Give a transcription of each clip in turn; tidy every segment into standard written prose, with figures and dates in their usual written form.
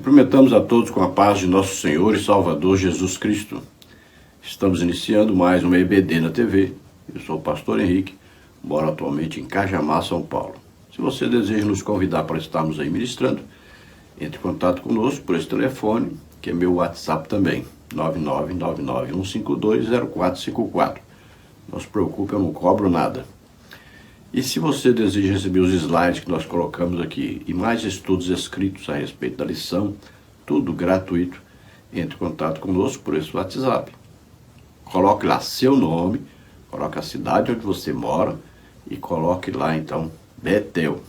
Cumprimentamos a todos com a paz de nosso Senhor e Salvador Jesus Cristo. Estamos iniciando mais uma EBD na TV. Eu sou o pastor Henrique, moro atualmente em Cajamar, São Paulo. Se você deseja nos convidar para estarmos aí ministrando, entre em contato conosco por esse telefone, que é meu WhatsApp também, 99991520454. Não se preocupe, eu não cobro nada. E se você deseja receber os slides que nós colocamos aqui e mais estudos escritos a respeito da lição, tudo gratuito, entre em contato conosco por esse WhatsApp. Coloque lá seu nome, coloque a cidade onde você mora e coloque lá então Betel.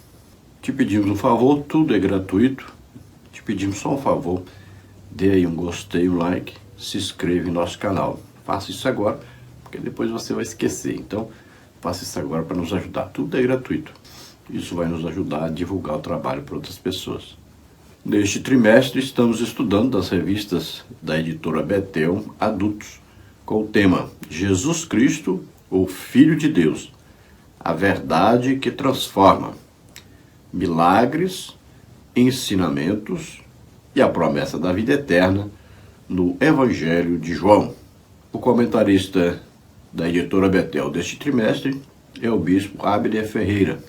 Te pedimos um favor, tudo é gratuito. Te pedimos só um favor, dê aí um gostei, um like, se inscreva em nosso canal. Faça isso agora, porque depois você vai esquecer. Então, faça isso agora para nos ajudar. Tudo é gratuito. Isso vai nos ajudar a divulgar o trabalho para outras pessoas. Neste trimestre, estamos estudando das revistas da editora Betel Adultos, com o tema Jesus Cristo, o Filho de Deus, a verdade que transforma, milagres, ensinamentos e a promessa da vida eterna no Evangelho de João. O comentarista da editora Betel deste trimestre é o bispo Abner Ferreira.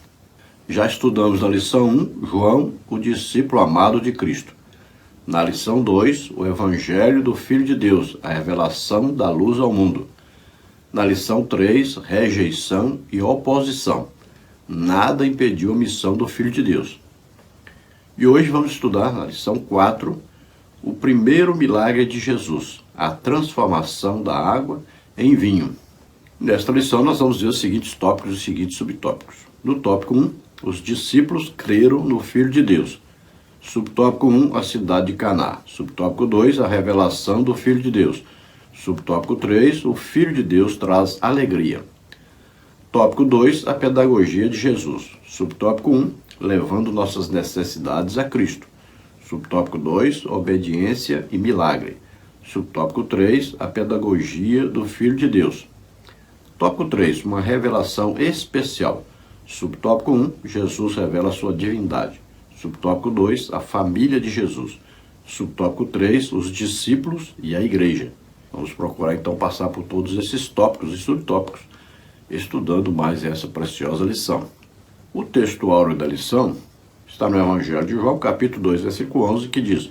Já estudamos na lição 1, João, o discípulo amado de Cristo. Na lição 2, o Evangelho do Filho de Deus, a revelação da luz ao mundo. Na lição 3, rejeição e oposição. Nada impediu a missão do Filho de Deus. E hoje vamos estudar na lição 4, o primeiro milagre de Jesus, a transformação da água em vinho. Nesta lição nós vamos ver os seguintes tópicos e os seguintes subtópicos. No tópico 1, os discípulos creram no Filho de Deus. Subtópico 1, a cidade de Caná. Subtópico 2, a revelação do Filho de Deus. Subtópico 3, o Filho de Deus traz alegria. Tópico 2, a pedagogia de Jesus. Subtópico 1, levando nossas necessidades a Cristo. Subtópico 2, obediência e milagre. Subtópico 3, a pedagogia do Filho de Deus. Tópico 3, uma revelação especial. Subtópico 1, Jesus revela sua divindade. Subtópico 2, a família de Jesus. Subtópico 3, os discípulos e a igreja. Vamos procurar então passar por todos esses tópicos e subtópicos, estudando mais essa preciosa lição. O texto áureo da lição está no Evangelho de João, capítulo 2, versículo 11, que diz: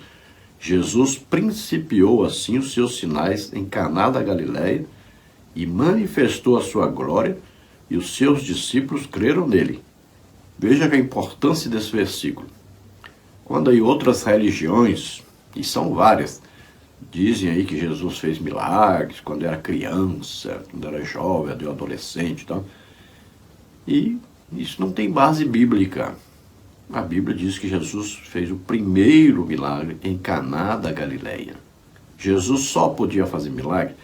Jesus principiou assim os seus sinais em Caná da Galileia e manifestou a sua glória, e os seus discípulos creram nele. Veja a importância desse versículo. Quando aí outras religiões, e são várias, dizem aí que Jesus fez milagres quando era criança, quando era jovem, adolescente e tal. E isso não tem base bíblica. A Bíblia diz que Jesus fez o primeiro milagre em Caná da Galileia. Jesus só podia fazer milagre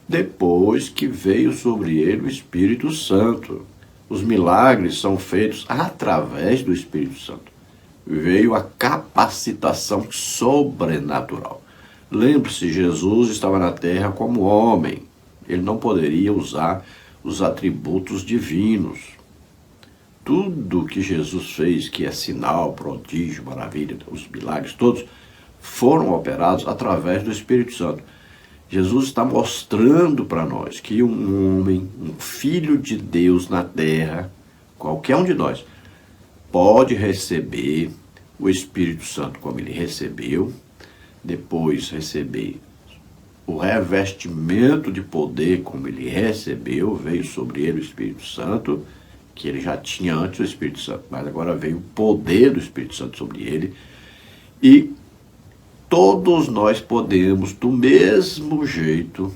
depois que veio sobre ele o Espírito Santo. Os milagres são feitos através do Espírito Santo. Veio a capacitação sobrenatural. Lembre-se, Jesus estava na terra como homem. Ele não poderia usar os atributos divinos. Tudo que Jesus fez, que é sinal, prodígio, maravilha, os milagres todos, foram operados através do Espírito Santo. Jesus está mostrando para nós que um homem, um filho de Deus na terra, qualquer um de nós, pode receber o Espírito Santo como ele recebeu, depois receber o revestimento de poder como ele recebeu, veio sobre ele o Espírito Santo, que ele já tinha antes o Espírito Santo, mas agora veio o poder do Espírito Santo sobre ele, e todos nós podemos, do mesmo jeito,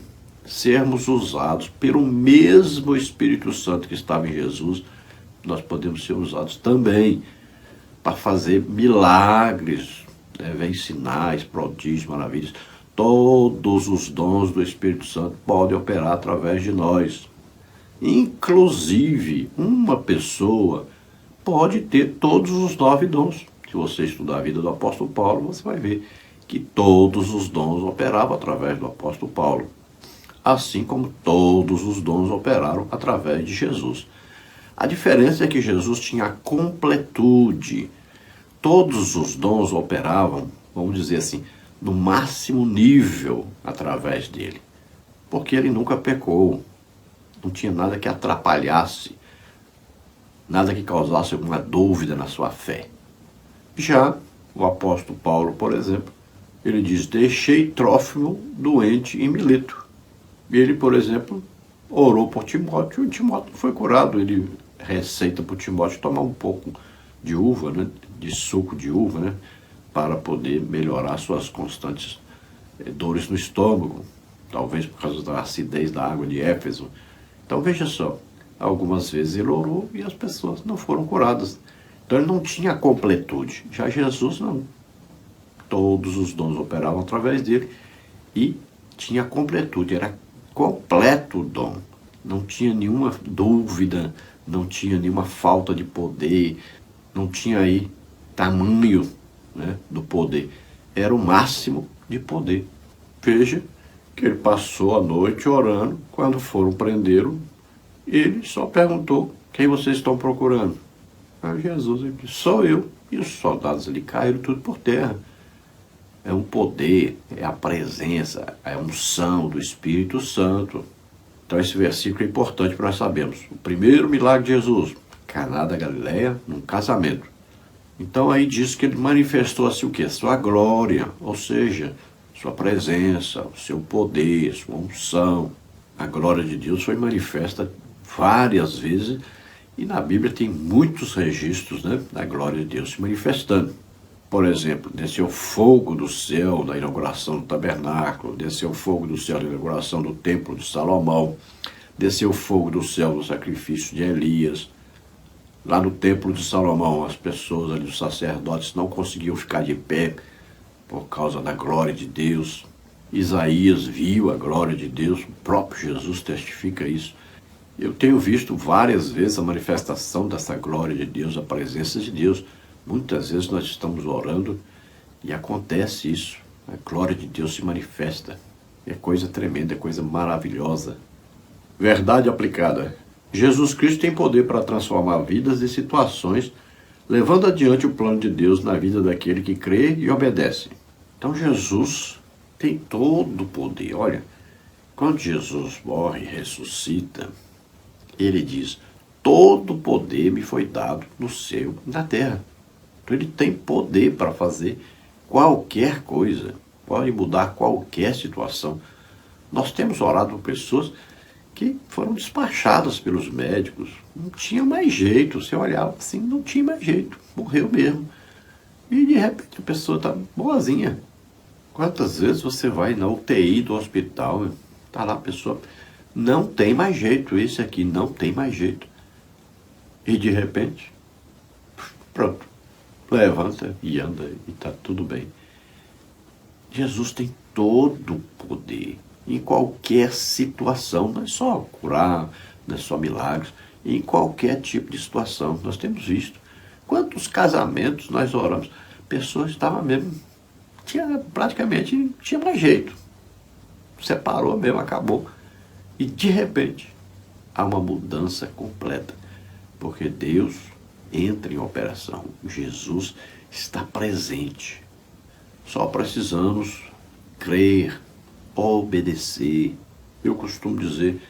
sermos usados pelo mesmo Espírito Santo que estava em Jesus. Nós podemos ser usados também para fazer milagres, vem sinais, prodígios, maravilhas. Todos os dons do Espírito Santo podem operar através de nós. Inclusive, uma pessoa pode ter todos os 9 dons. Se você estudar a vida do apóstolo Paulo, você vai ver que todos os dons operavam através do apóstolo Paulo, assim como todos os dons operaram através de Jesus. A diferença é que Jesus tinha a completude. Todos os dons operavam vamos dizer assim, no máximo nível através dele. Porque ele nunca pecou, não tinha nada que atrapalhasse, nada que causasse alguma dúvida na sua fé. Já o apóstolo Paulo, por exemplo, ele diz, deixei Trófimo doente em Mileto. Ele, por exemplo, orou por Timóteo e Timóteo foi curado. Ele receita para o Timóteo tomar um pouco de uva, né, de suco de uva, né, para poder melhorar suas constantes dores no estômago, talvez por causa da acidez da água de Éfeso. Então veja só, algumas vezes ele orou e as pessoas não foram curadas. Então ele não tinha completude. Já Jesus não. Todos os dons operavam através dele e tinha completude, era completo o dom. Não tinha nenhuma dúvida, não tinha nenhuma falta de poder, não tinha aí tamanho, né, do poder. Era o máximo de poder. Veja que ele passou a noite orando, quando foram prendê-lo, ele só perguntou, quem vocês estão procurando? Aí Jesus, ele disse, sou eu. E os soldados ali caíram tudo por terra. É um poder, é a presença, é a unção do Espírito Santo. Então esse versículo é importante para nós sabermos. O primeiro milagre de Jesus, Caná da Galileia, num casamento. Então aí diz que ele manifestou assim o quê? Sua glória, ou seja, sua presença, o seu poder, sua unção. A glória de Deus foi manifesta várias vezes e na Bíblia tem muitos registros, né, da glória de Deus se manifestando. Por exemplo, desceu fogo do céu na inauguração do tabernáculo, desceu fogo do céu na inauguração do templo de Salomão, desceu fogo do céu no sacrifício de Elias. Lá no templo de Salomão, as pessoas ali, os sacerdotes, não conseguiam ficar de pé por causa da glória de Deus. Isaías viu a glória de Deus, o próprio Jesus testifica isso. Eu tenho visto várias vezes a manifestação dessa glória de Deus, a presença de Deus. Muitas vezes nós estamos orando e acontece isso. A glória de Deus se manifesta. É coisa tremenda, é coisa maravilhosa. Verdade aplicada. Jesus Cristo tem poder para transformar vidas e situações, levando adiante o plano de Deus na vida daquele que crê e obedece. Então Jesus tem todo o poder. Olha, quando Jesus morre e ressuscita, ele diz, todo o poder me foi dado no céu e na terra. Então ele tem poder para fazer qualquer coisa, pode mudar qualquer situação. Nós temos orado por pessoas que foram despachadas pelos médicos, não tinha mais jeito, você olhava assim, não tinha mais jeito, morreu mesmo. E de repente a pessoa está boazinha. Quantas vezes você vai na UTI do hospital, está lá a pessoa, não tem mais jeito, esse aqui não tem mais jeito. E de repente, pronto, levanta e anda e está tudo bem. Jesus tem todo o poder em qualquer situação, não é só curar, não é só milagres, em qualquer tipo de situação. Nós temos visto quantos casamentos nós oramos, pessoas estavam mesmo, praticamente tinha mais jeito, separou mesmo, acabou, e de repente há uma mudança completa, porque Deus entra em operação, Jesus está presente. Só precisamos crer, obedecer. Eu costumo dizer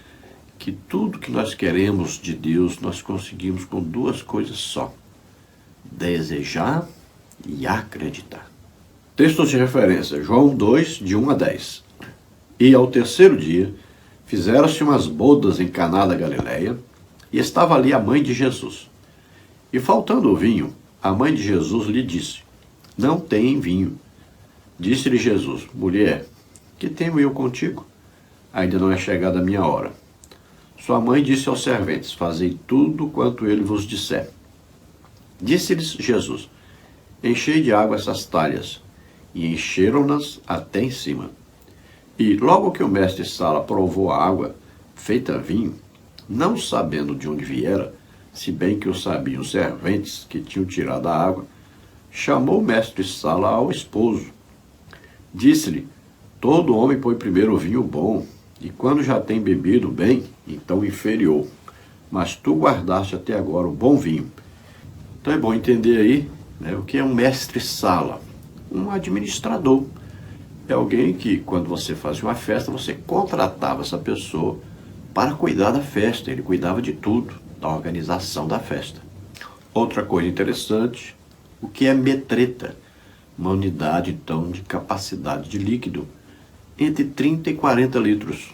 que tudo que nós queremos de Deus, nós conseguimos com duas coisas só: desejar e acreditar. Textos de referência, João 2, de 1 a 10. E ao terceiro dia, fizeram-se umas bodas em Caná da Galileia, e estava ali a mãe de Jesus. E faltando o vinho, a mãe de Jesus lhe disse, não tem vinho. Disse-lhe Jesus, mulher, que tenho eu contigo? Ainda não é chegada a minha hora. Sua mãe disse aos serventes, fazei tudo quanto ele vos disser. Disse-lhes Jesus, enchei de água essas talhas, e encheram-nas até em cima. E logo que o mestre-sala provou a água, feita vinho, não sabendo de onde viera, se bem que o sabiam os serventes que tinham tirado a água, chamou o mestre-sala ao esposo. Disse-lhe, todo homem põe primeiro o vinho bom, e quando já tem bebido bem, então o inferior. Mas tu guardaste até agora o bom vinho. Então é bom entender aí, né, o que é um mestre-sala. um administrador. É alguém que, quando você fazia uma festa, você contratava essa pessoa para cuidar da festa. Ele cuidava de tudo, da organização da festa. Outra coisa interessante, o que é metreta? Uma unidade, então, de capacidade de líquido entre 30 e 40 litros.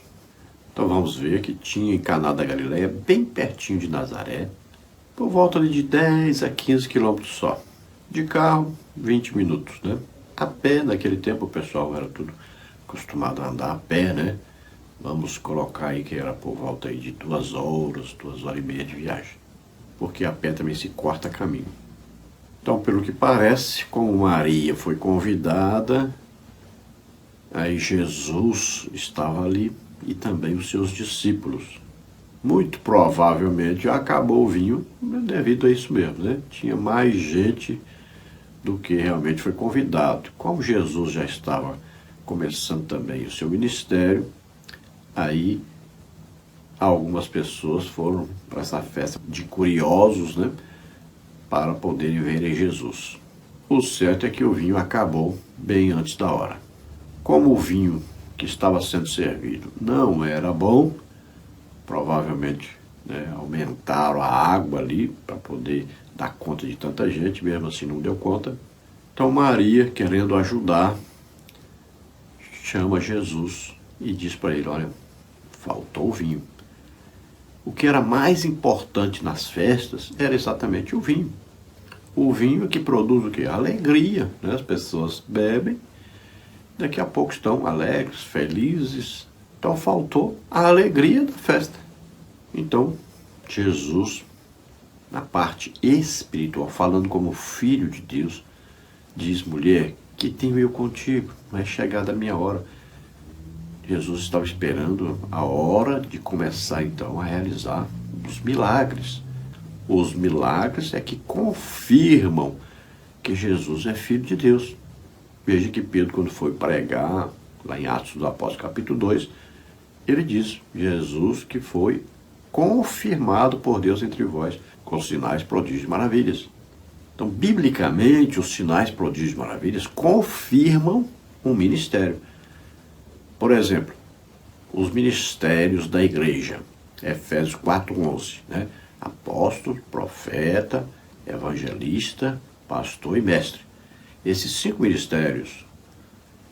Então vamos ver que tinha em Caná da Galileia, bem pertinho de Nazaré, por volta de 10 a 15 quilômetros só. De carro, 20 minutos, né? A pé, naquele tempo, o pessoal era tudo acostumado a andar a pé, né? Vamos colocar aí que era por volta aí de 2 horas e meia de viagem. Porque a pé também se corta caminho. Então, pelo que parece, como Maria foi convidada, aí Jesus estava ali e também os seus discípulos. Muito provavelmente acabou o vinho devido a isso mesmo, né? Tinha mais gente do que realmente foi convidado. Como Jesus já estava começando também o seu ministério, aí algumas pessoas foram para essa festa de curiosos, né? Para poderem ver Jesus. O certo é que o vinho acabou bem antes da hora. Como o vinho que estava sendo servido não era bom, provavelmente, né, aumentaram a água ali para poder dar conta de tanta gente, mesmo assim não deu conta. Então Maria, querendo ajudar, chama Jesus e diz para ele, olha, faltou o vinho. O que era mais importante nas festas era exatamente o vinho. O vinho é que produz o quê? Alegria, né? As pessoas bebem, daqui a pouco estão alegres, felizes. Então faltou a alegria da festa. Então, Jesus, na parte espiritual, falando como filho de Deus, diz, mulher, que tenho eu contigo? Não é chegada a minha hora. Jesus estava esperando a hora de começar, então, a realizar os milagres. Os milagres é que confirmam que Jesus é Filho de Deus. Veja que Pedro, quando foi pregar, lá em Atos dos Apóstolos, capítulo 2, ele diz, Jesus que foi confirmado por Deus entre vós, com sinais, prodígios e maravilhas. Então, biblicamente, os sinais, prodígios e maravilhas confirmam um ministério. Por exemplo, os ministérios da igreja, Efésios 4:11, né? Apóstolo, profeta, evangelista, pastor e mestre. Esses 5 ministérios,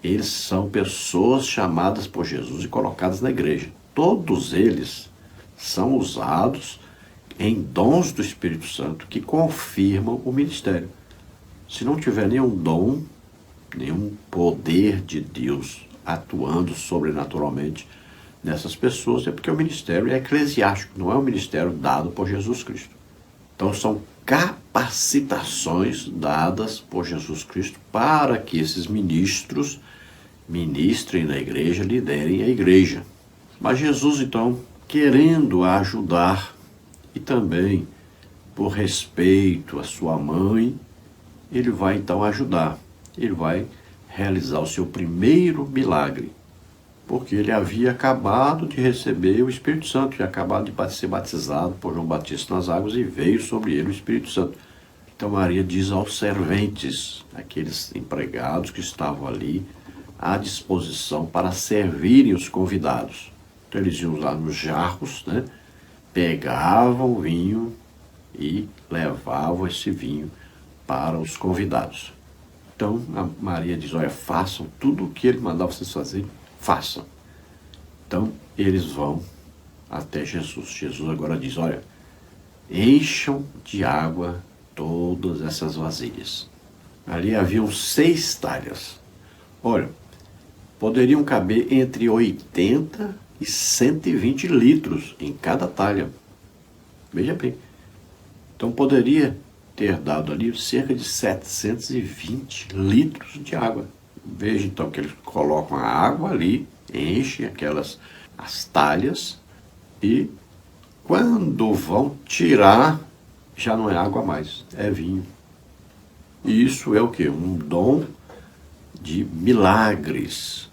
eles são pessoas chamadas por Jesus e colocadas na igreja. Todos eles são usados em dons do Espírito Santo que confirmam o ministério. Se não tiver nenhum dom, nenhum poder de Deus atuando sobrenaturalmente nessas pessoas, é porque o ministério é eclesiástico, não é um ministério dado por Jesus Cristo. Então são capacitações dadas por Jesus Cristo para que esses ministros ministrem na igreja, liderem a igreja. Mas Jesus, então, querendo ajudar e também por respeito à sua mãe, ele vai então ajudar. Ele vai realizar o seu primeiro milagre, porque ele havia acabado de receber o Espírito Santo, tinha acabado de ser batizado por João Batista nas águas e veio sobre ele o Espírito Santo. Então Maria diz aos serventes, aqueles empregados que estavam ali à disposição para servirem os convidados. Então eles iam lá nos jarros, né? Pegavam o vinho e levavam esse vinho para os convidados. Então a Maria diz, olha, façam tudo o que ele mandar vocês fazerem, façam. Então eles vão até Jesus. Jesus agora diz, olha, encham de água todas essas vasilhas. Ali haviam 6 talhas. Olha, poderiam caber entre 80 e 120 litros em cada talha. Veja bem. Então poderia ter dado ali cerca de 720 litros de água. Veja então que eles colocam a água ali, enchem as talhas e quando vão tirar, já não é água mais, é vinho. E isso é o quê? Um dom de milagres,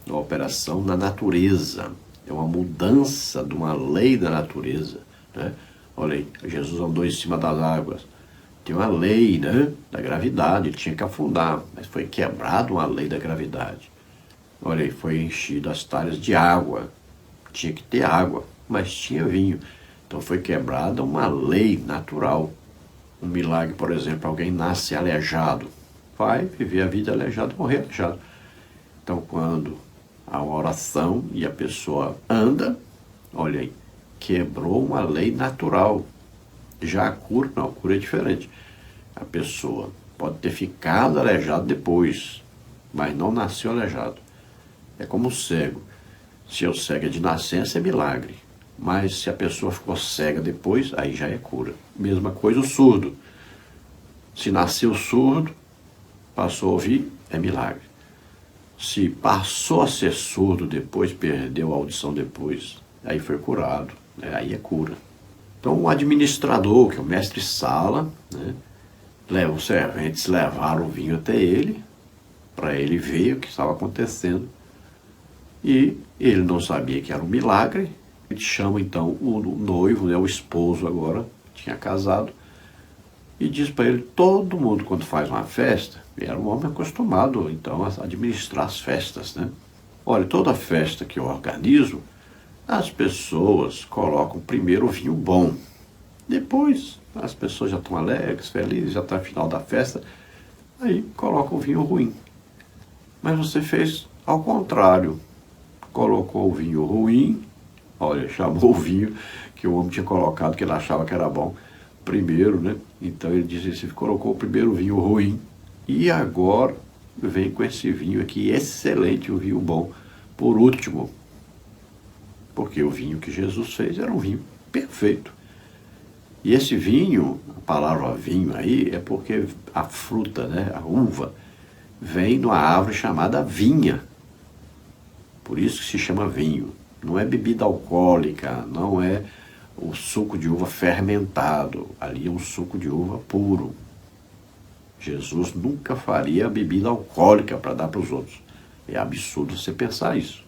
uma operação na natureza. É uma mudança de uma lei da natureza, né? Olha aí, Jesus andou em cima das águas. Tem uma lei, né, da gravidade, ele tinha que afundar, mas foi quebrada uma lei da gravidade. Olha aí, foi enchido as talhas de água. Tinha que ter água, mas tinha vinho. Então foi quebrada uma lei natural. Um milagre, por exemplo, alguém nasce aleijado. Vai viver a vida aleijado, morrer aleijado. Então quando há uma oração e a pessoa anda, olha aí, quebrou uma lei natural. Já a cura, não, a cura é diferente. A pessoa pode ter ficado aleijado depois, mas não nasceu aleijado. É como o cego. Se o cego é de nascença, é milagre. Mas se a pessoa ficou cega depois, aí já é cura. Mesma coisa o surdo. Se nasceu surdo, passou a ouvir, é milagre. Se passou a ser surdo depois, perdeu a audição depois, aí foi curado, né? Aí é cura. Então o administrador, que é o mestre-sala, né? Os serventes levaram o vinho até ele, para ele ver o que estava acontecendo. E ele não sabia que era um milagre. Ele chama então o noivo, né, o esposo agora, tinha casado, e diz para ele, todo mundo quando faz uma festa, ele era um homem acostumado então a administrar as festas, né? Olha, toda festa que eu organizo, as pessoas colocam primeiro o vinho bom. Depois as pessoas já estão alegres, felizes, já está no final da festa, aí colocam o vinho ruim. Mas você fez ao contrário. Colocou o vinho ruim, olha, chamou o vinho que o homem tinha colocado, que ele achava que era bom, primeiro, né? Então ele disse assim, colocou o primeiro vinho ruim, e agora vem com esse vinho aqui, excelente, o vinho bom, por último. Porque o vinho que Jesus fez era um vinho perfeito. E esse vinho, a palavra vinho aí, é porque a fruta, né, a uva, vem numa árvore chamada vinha. Por isso que se chama vinho. Não é bebida alcoólica, não é o suco de uva fermentado. Ali é um suco de uva puro. Jesus nunca faria bebida alcoólica para dar para os outros. É absurdo você pensar isso.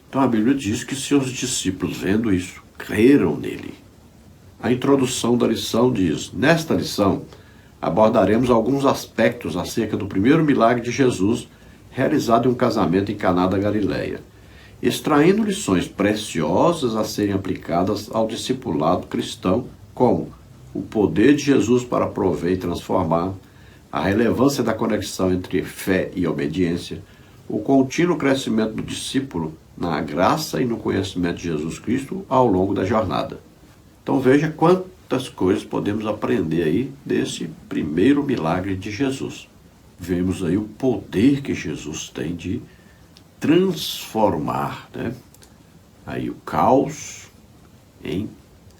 Então a Bíblia diz que seus discípulos, vendo isso, creram nele. A introdução da lição diz, nesta lição, abordaremos alguns aspectos acerca do primeiro milagre de Jesus, realizado em um casamento em Caná da Galileia, extraindo lições preciosas a serem aplicadas ao discipulado cristão, como o poder de Jesus para prover e transformar, a relevância da conexão entre fé e obediência, o contínuo crescimento do discípulo na graça e no conhecimento de Jesus Cristo ao longo da jornada. Então veja quantas coisas podemos aprender aí desse primeiro milagre de Jesus. Vemos aí o poder que Jesus tem de transformar, né, aí o caos em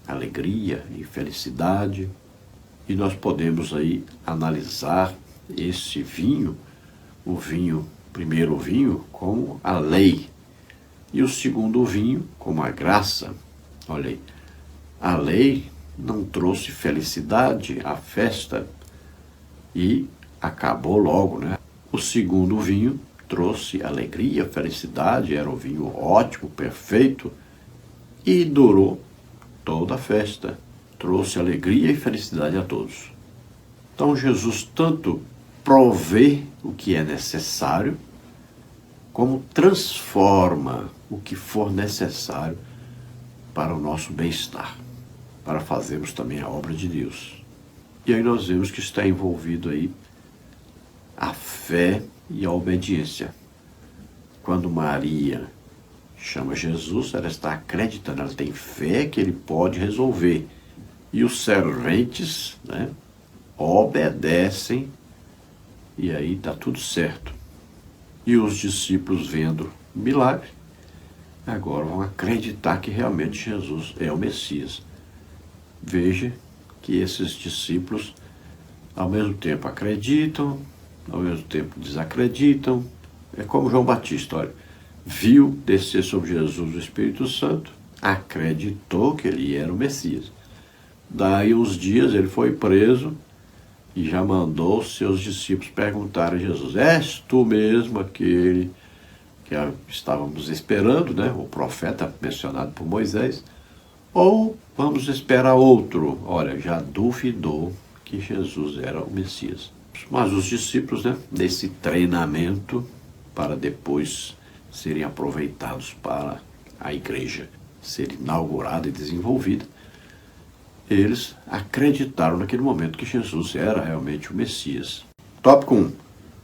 alegria, em felicidade. E nós podemos aí analisar esse vinho, primeiro o vinho, como a lei, e o segundo vinho como a graça. Olha aí, a lei não trouxe felicidade à festa e acabou logo, né? O segundo vinho trouxe alegria, felicidade, era um vinho ótimo, perfeito, e durou toda a festa. Trouxe alegria e felicidade a todos. Então Jesus tanto provê o que é necessário, como transforma o que for necessário para o nosso bem-estar, para fazermos também a obra de Deus. E aí nós vemos que está envolvido aí a fé e a obediência. Quando Maria chama Jesus, ela está acreditando, ela tem fé que ele pode resolver. E os serventes, né, obedecem, e aí está tudo certo. E os discípulos, vendo o milagre, agora vão acreditar que realmente Jesus é o Messias. Veja que esses discípulos, ao mesmo tempo acreditam, ao mesmo tempo desacreditam. É como João Batista, olha, viu descer sobre Jesus o Espírito Santo, acreditou que ele era o Messias. Daí uns dias ele foi preso e já mandou seus discípulos perguntar a Jesus, és tu mesmo aquele que estávamos esperando, né? O profeta mencionado por Moisés, ou vamos esperar outro? Olha, já duvidou que Jesus era o Messias. Mas os discípulos, nesse treinamento para depois serem aproveitados para a igreja ser inaugurada e desenvolvida, eles acreditaram naquele momento que Jesus era realmente o Messias. Tópico 1.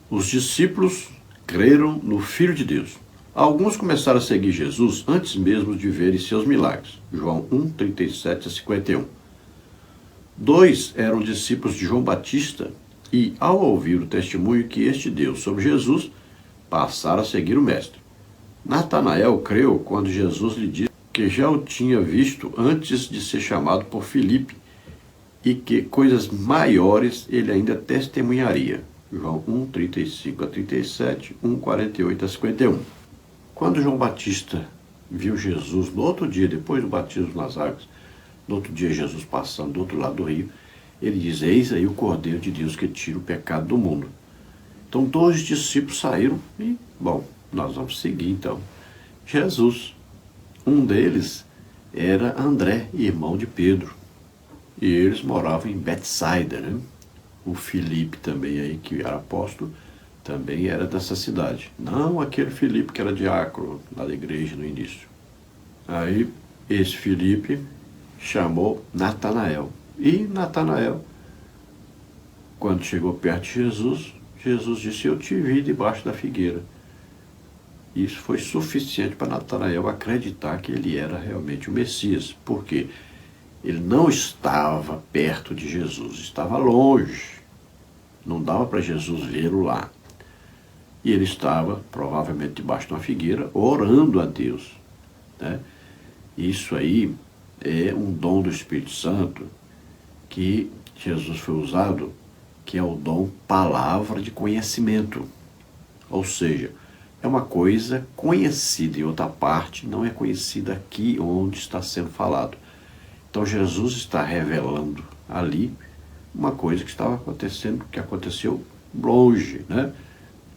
Os discípulos creram no Filho de Deus. Alguns começaram a seguir Jesus antes mesmo de verem seus milagres. João 1, 37 a 51. 2 eram discípulos de João Batista e, ao ouvir o testemunho que este deu sobre Jesus, passaram a seguir o Mestre. Natanael creu quando Jesus lhe disse que já o tinha visto antes de ser chamado por Filipe e que coisas maiores ele ainda testemunharia. João 1, 35 a 37, 1, 48 a 51. Quando João Batista viu Jesus no outro dia, depois do batismo nas águas, no outro dia Jesus passando do outro lado do rio, ele diz: eis aí o Cordeiro de Deus que tira o pecado do mundo. Então 2 discípulos saíram e, nós vamos seguir então Jesus. Um deles era André, irmão de Pedro. E eles moravam em Betsaida, O Filipe também aí, que era apóstolo, também era dessa cidade. Não aquele Filipe que era diácono lá da igreja no início. Aí esse Filipe chamou Natanael. E Natanael, quando chegou perto de Jesus, Jesus disse: eu te vi debaixo da figueira. Isso foi suficiente para Natanael acreditar que ele era realmente o Messias. Por quê? Ele não estava perto de Jesus, estava longe. Não dava para Jesus vê-lo lá. E ele estava, provavelmente, debaixo de uma figueira, orando a Deus. Isso aí é um dom do Espírito Santo que Jesus foi usado, que é o dom palavra de conhecimento. Ou seja, é uma coisa conhecida em outra parte, não é conhecida aqui onde está sendo falado. Então Jesus está revelando ali uma coisa que estava acontecendo, que aconteceu longe,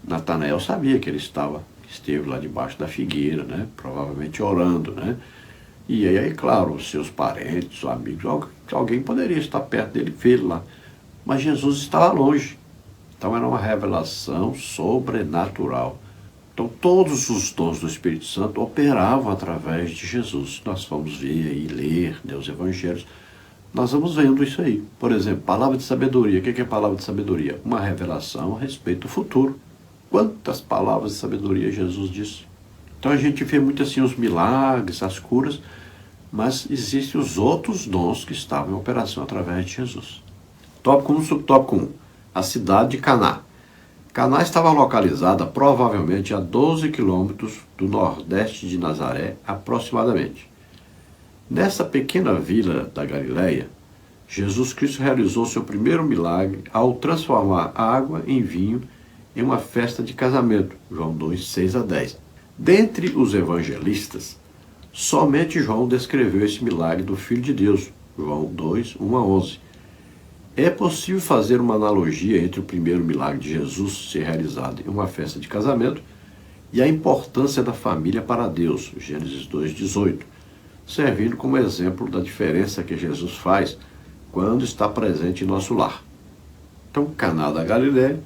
Natanael sabia que ele esteve lá debaixo da figueira, provavelmente orando, E aí, claro, os seus parentes, os amigos, alguém poderia estar perto dele e vê-lo lá. Mas Jesus estava longe. Então era uma revelação sobrenatural. Então todos os dons do Espírito Santo operavam através de Jesus. Nós vamos ver e ler os evangelhos. Nós vamos vendo isso aí. Por exemplo, palavra de sabedoria. O que é palavra de sabedoria? Uma revelação a respeito do futuro. Quantas palavras de sabedoria Jesus disse? Então a gente vê muito assim os milagres, as curas, mas existem os outros dons que estavam em operação através de Jesus. Tópico 1, subtópico 1. A cidade de Caná. Caná estava localizada provavelmente a 12 quilômetros do nordeste de Nazaré, aproximadamente. Nessa pequena vila da Galileia, Jesus Cristo realizou seu primeiro milagre ao transformar água em vinho em uma festa de casamento. João 2, 6 a 10. Dentre os evangelistas, somente João descreveu esse milagre do Filho de Deus. João 2, 1 a 11. É possível fazer uma analogia entre o primeiro milagre de Jesus ser realizado em uma festa de casamento e a importância da família para Deus, Gênesis 2, 18, servindo como exemplo da diferença que Jesus faz quando está presente em nosso lar. Então, Caná da Galileia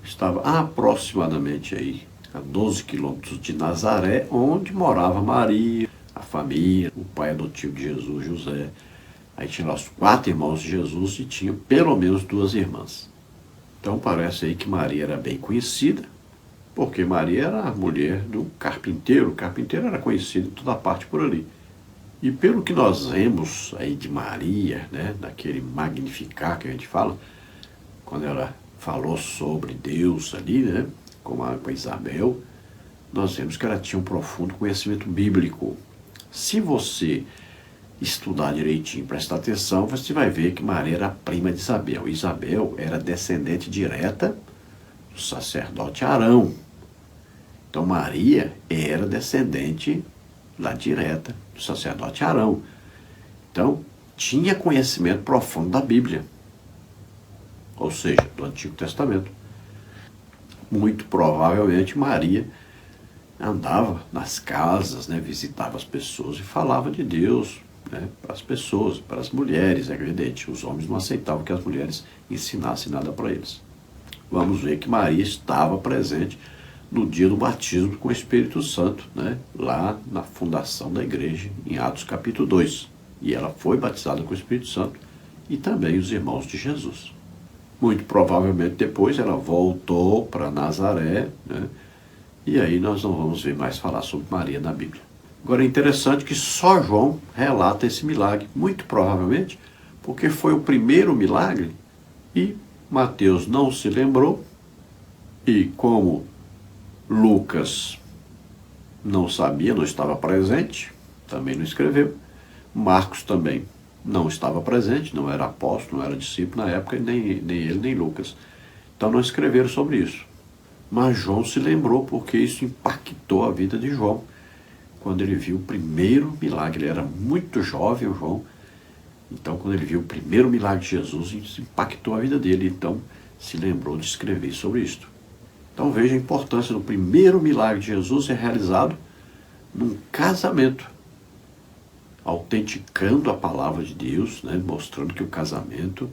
estava aproximadamente aí a 12 quilômetros de Nazaré, onde morava Maria, a família, o pai adotivo de Jesus, José. Aí tinha os 4 irmãos de Jesus e tinha pelo menos 2 irmãs. Então parece aí que Maria era bem conhecida, porque Maria era a mulher do carpinteiro. O carpinteiro era conhecido em toda parte por ali. E pelo que nós vemos aí de Maria, naquele Magnificat que a gente fala, quando ela falou sobre Deus ali, com a Isabel, nós vemos que ela tinha um profundo conhecimento bíblico. Se você estudar direitinho, prestar atenção, você vai ver que Maria era prima de Isabel. Isabel era descendente direta do sacerdote Arão. Então Maria era descendente lá direta do sacerdote Arão. Então tinha conhecimento profundo da Bíblia, ou seja, do Antigo Testamento. Muito provavelmente Maria andava nas casas, visitava as pessoas e falava de Deus, né, para as pessoas, para as mulheres, é evidente. Os homens não aceitavam que as mulheres ensinassem nada para eles. Vamos ver que Maria estava presente no dia do batismo com o Espírito Santo, né, lá na fundação da igreja, em Atos capítulo 2. E ela foi batizada com o Espírito Santo e também os irmãos de Jesus. Muito provavelmente depois ela voltou para Nazaré, né, e aí nós não vamos ver mais falar sobre Maria na Bíblia. Agora é interessante que só João relata esse milagre, muito provavelmente porque foi o primeiro milagre e Mateus não se lembrou, e como Lucas não sabia, não estava presente, também não escreveu. Marcos também não estava presente, não era apóstolo, não era discípulo na época, nem ele, nem Lucas. Então não escreveram sobre isso. Mas João se lembrou porque isso impactou a vida de João. Quando ele viu o primeiro milagre, ele era muito jovem, o João. Então, quando ele viu o primeiro milagre de Jesus, isso impactou a vida dele. Então, se lembrou de escrever sobre isto. Então, veja a importância do primeiro milagre de Jesus ser realizado num casamento, autenticando a palavra de Deus, né, mostrando que o casamento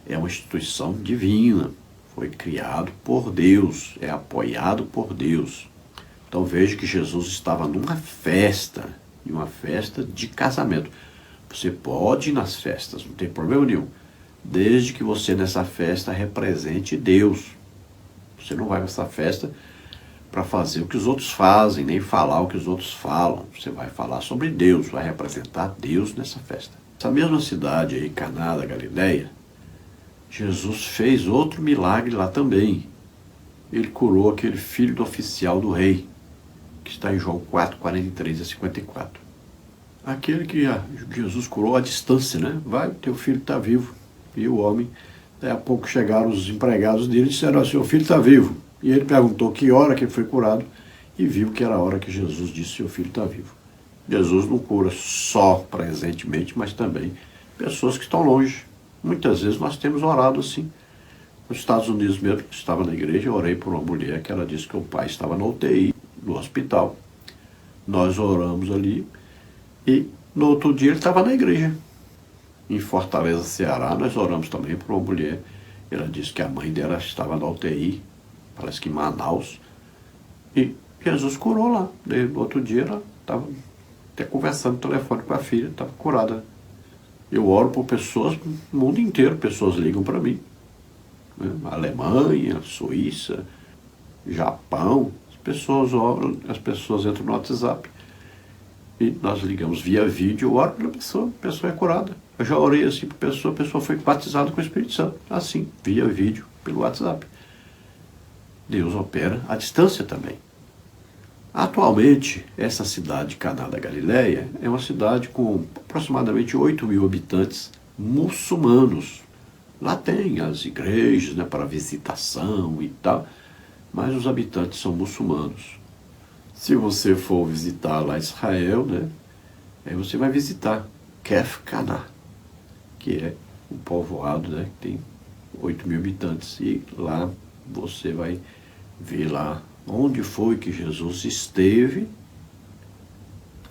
é uma instituição divina, foi criado por Deus, é apoiado por Deus. Então, veja que Jesus estava numa festa, em uma festa de casamento. Você pode ir nas festas, não tem problema nenhum, desde que você nessa festa represente Deus. Você não vai nessa festa para fazer o que os outros fazem, nem falar o que os outros falam. Você vai falar sobre Deus, vai representar Deus nessa festa. Essa mesma cidade aí, Caná da Galileia, Jesus fez outro milagre lá também. Ele curou aquele filho do oficial do rei, que está em João 4, 43 a 54. Aquele que Jesus curou à distância, né? Vai, teu filho está vivo. E o homem, daí a pouco chegaram os empregados dele e disseram, seu filho está vivo. E ele perguntou que hora que ele foi curado e viu que era a hora que Jesus disse, seu filho está vivo. Jesus não cura só presentemente, mas também pessoas que estão longe. Muitas vezes nós temos orado assim. Nos Estados Unidos mesmo, que estava na igreja, eu orei por uma mulher que ela disse que o pai estava na UTI, no hospital. Nós oramos ali. E no outro dia ele estava na igreja. Em Fortaleza, Ceará, nós oramos também por uma mulher. Ela disse que a mãe dela estava na UTI, parece que em Manaus. E Jesus curou lá. Daí, no outro dia ela estava até conversando no telefone com a filha, estava curada. Eu oro por pessoas no mundo inteiro, pessoas ligam para mim. Né? Alemanha, Suíça, Japão. As pessoas oram, as pessoas entram no WhatsApp. E nós ligamos via vídeo, eu oro pela pessoa, a pessoa é curada. Eu já orei assim para a pessoa foi batizada com o Espírito Santo. Assim, via vídeo, pelo WhatsApp. Deus opera à distância também. Atualmente, essa cidade de Caná da Galileia é uma cidade com aproximadamente 8.000 habitantes muçulmanos. Lá tem as igrejas, né, para visitação e tal, mas os habitantes são muçulmanos. Se você for visitar lá Israel, né, aí você vai visitar Kef Caná, que é um povoado, né, que tem 8.000 habitantes. E lá você vai ver lá onde foi que Jesus esteve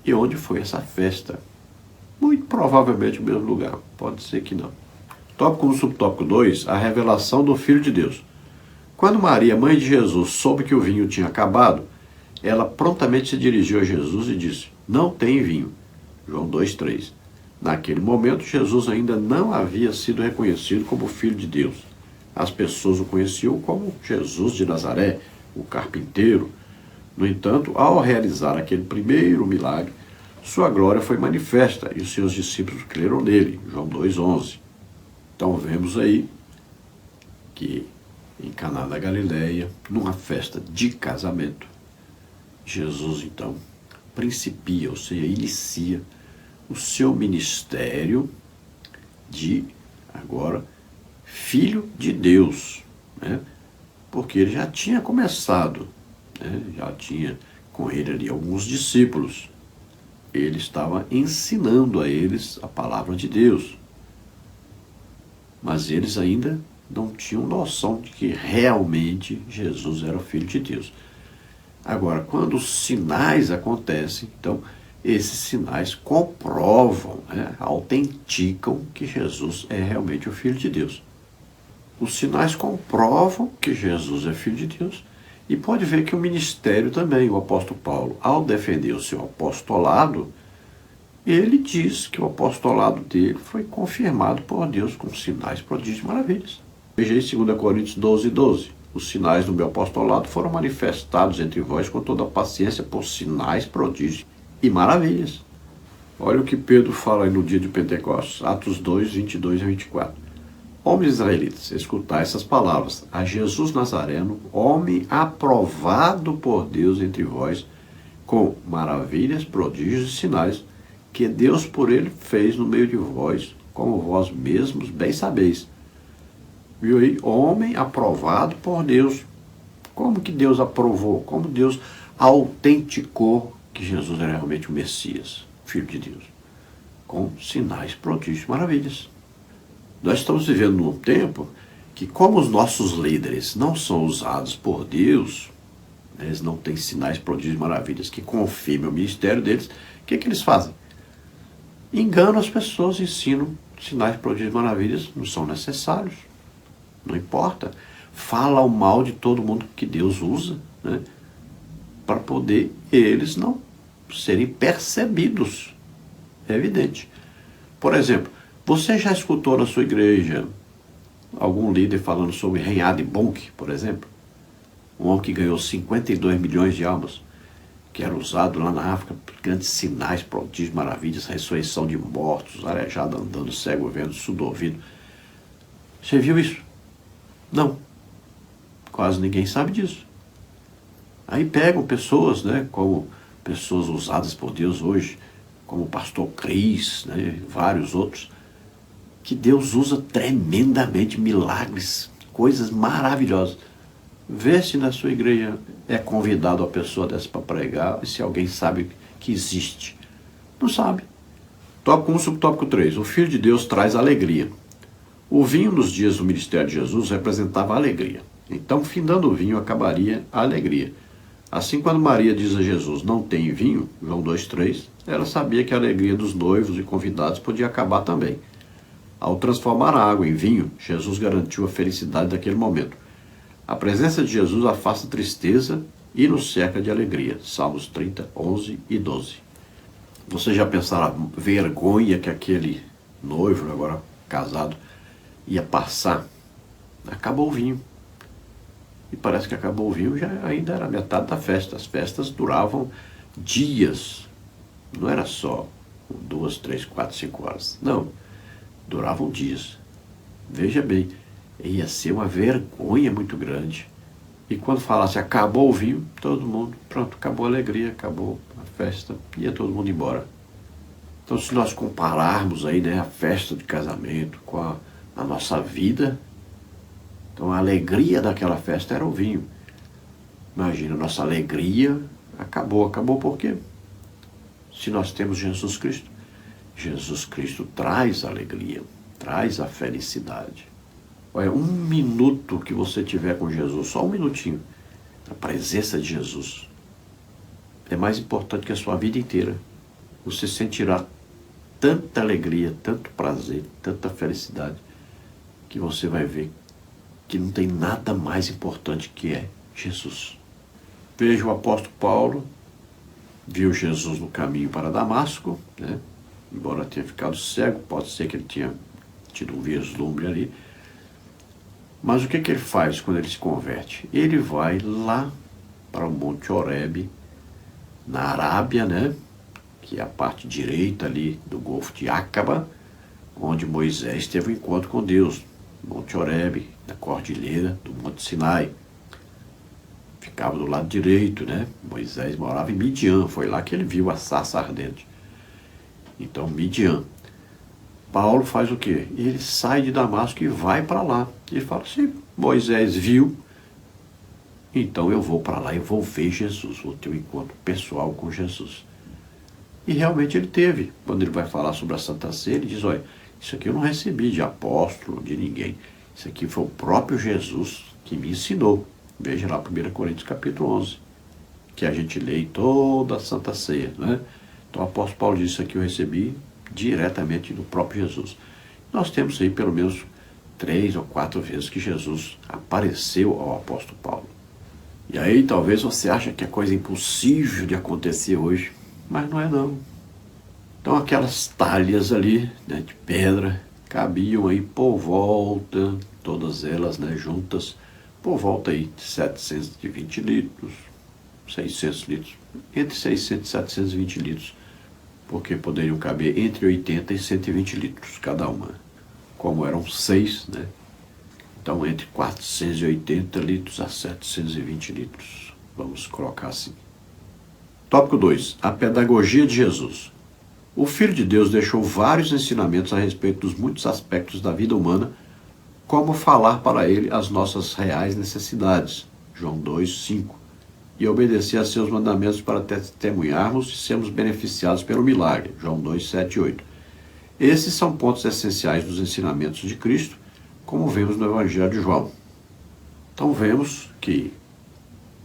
e onde foi essa festa. Muito provavelmente o mesmo lugar, pode ser que não. Tópico 1, subtópico 2, a revelação do Filho de Deus. Quando Maria, mãe de Jesus, soube que o vinho tinha acabado, ela prontamente se dirigiu a Jesus e disse, não tem vinho. João 2,3. Naquele momento, Jesus ainda não havia sido reconhecido como Filho de Deus. As pessoas o conheciam como Jesus de Nazaré, o carpinteiro. No entanto, ao realizar aquele primeiro milagre, sua glória foi manifesta e os seus discípulos creram nele. João 2,11. Então vemos aí que em Caná da Galileia, numa festa de casamento, Jesus, então, principia, ou seja, inicia o seu ministério de, agora, Filho de Deus, né? Porque ele já tinha começado, né? Já tinha com ele ali alguns discípulos. Ele estava ensinando a eles a palavra de Deus. Mas eles ainda não tinham noção de que realmente Jesus era o Filho de Deus. Agora, quando os sinais acontecem, então Esses sinais comprovam, né, autenticam que Jesus é realmente o Filho de Deus. Os sinais comprovam que Jesus é Filho de Deus. E pode ver que o ministério também, o apóstolo Paulo, ao defender o seu apostolado, ele diz que o apostolado dele foi confirmado por Deus com sinais, prodígios e maravilhas. Veja aí 2 Coríntios 12:12. Os sinais do meu apostolado foram manifestados entre vós com toda a paciência por sinais, prodígios e maravilhas. Olha o que Pedro fala aí no dia de Pentecostes, Atos 2:22-24. Homens israelitas, escutai essas palavras. A Jesus Nazareno, homem aprovado por Deus entre vós, com maravilhas, prodígios e sinais, que Deus por ele fez no meio de vós, como vós mesmos bem sabeis. Viu aí? Homem aprovado por Deus. Como que Deus aprovou? Como Deus autenticou que Jesus era realmente o Messias, Filho de Deus? Com sinais, prodígios e maravilhas. Nós estamos vivendo num tempo que, como os nossos líderes não são usados por Deus, eles não têm sinais, prodígios e maravilhas que confirmem o ministério deles, o que eles fazem? Enganam as pessoas, ensinam sinais, prodígios e maravilhas, não são necessários. Não importa. Fala o mal de todo mundo que Deus usa, né, para poder eles não serem percebidos. É evidente. Por exemplo, você já escutou na sua igreja algum líder falando sobre Reinhard Bonk, por exemplo? Um homem que ganhou 52 milhões de almas, que era usado lá na África por grandes sinais, prodígios, maravilhas, ressurreição de mortos, aleijado andando, cego vendo, surdo ouvido. Você viu isso? Não. Quase ninguém sabe disso. Aí pegam pessoas, né, como pessoas usadas por Deus hoje, como o pastor Cris, né, vários outros, que Deus usa tremendamente, milagres, coisas maravilhosas. Vê se na sua igreja é convidado a pessoa dessa para pregar, e se alguém sabe que existe. Não sabe. Tópico 1, subtópico 3. O Filho de Deus traz alegria. O vinho nos dias do ministério de Jesus representava a alegria. Então, findando o vinho, acabaria a alegria. Assim, quando Maria diz a Jesus, não tem vinho, João 2:3, ela sabia que a alegria dos noivos e convidados podia acabar também. Ao transformar a água em vinho, Jesus garantiu a felicidade daquele momento. A presença de Jesus afasta a tristeza e nos cerca de alegria. Salmos 30, 11 e 12. Você já pensaram a vergonha que aquele noivo, agora casado, ia passar? Acabou o vinho. E parece que acabou o vinho, já ainda era metade da festa. As festas duravam dias. Não era só 2, 3, 4, 5 horas. Não. Duravam dias. Veja bem, ia ser uma vergonha muito grande. E quando falasse acabou o vinho, todo mundo, pronto, acabou a alegria, acabou a festa, ia todo mundo embora. Então, se nós compararmos aí, né, a festa de casamento com a nossa vida, então a alegria daquela festa era o vinho. Imagina, a nossa alegria acabou. Acabou por quê? Se nós temos Jesus Cristo. Jesus Cristo traz alegria, traz a felicidade. Olha, um minuto que você tiver com Jesus, só um minutinho, na presença de Jesus, é mais importante que a sua vida inteira. Você sentirá tanta alegria, tanto prazer, tanta felicidade, que você vai ver que não tem nada mais importante que é Jesus. Veja o apóstolo Paulo, viu Jesus no caminho para Damasco, né? Embora tenha ficado cego, pode ser que ele tenha tido um vislumbre ali. Mas o que ele faz quando ele se converte? Ele vai lá para o Monte Horebe, na Arábia, né? Que é a parte direita ali do Golfo de Acaba, onde Moisés teve um encontro com Deus. Monte Horebe, na cordilheira do Monte Sinai. Ficava do lado direito, né? Moisés morava em Midian, foi lá que ele viu a sarça ardente. Então, Midian. Paulo faz o quê? Ele sai de Damasco e vai para lá. Ele fala, se Moisés viu, então eu vou para lá e vou ver Jesus, vou ter um encontro pessoal com Jesus. E realmente ele teve. Quando ele vai falar sobre a Santa Ceia, ele diz, olha, isso aqui eu não recebi de apóstolo, de ninguém. Isso aqui foi o próprio Jesus que me ensinou. Veja lá 1 Coríntios capítulo 11, que a gente lê em toda a Santa Ceia, né? Então o apóstolo Paulo disse aqui, eu recebi diretamente do próprio Jesus. Nós temos aí pelo menos 3 ou 4 vezes que Jesus apareceu ao apóstolo Paulo. E aí talvez você ache que é coisa impossível de acontecer hoje, mas não é não. Então aquelas talhas ali, né, de pedra cabiam aí por volta, todas elas, né, juntas, por volta aí de 720 litros, 600 litros, entre 600 e 720 litros, porque poderiam caber entre 80 e 120 litros cada uma. Como eram 6, né? Então entre 480 litros a 720 litros. Vamos colocar assim. Tópico 2. A pedagogia de Jesus. O Filho de Deus deixou vários ensinamentos a respeito dos muitos aspectos da vida humana, como falar para ele as nossas reais necessidades, João 2:5, e obedecer a seus mandamentos para testemunharmos e sermos beneficiados pelo milagre, João 2:7-8. Esses são pontos essenciais dos ensinamentos de Cristo, como vemos no Evangelho de João. Então vemos que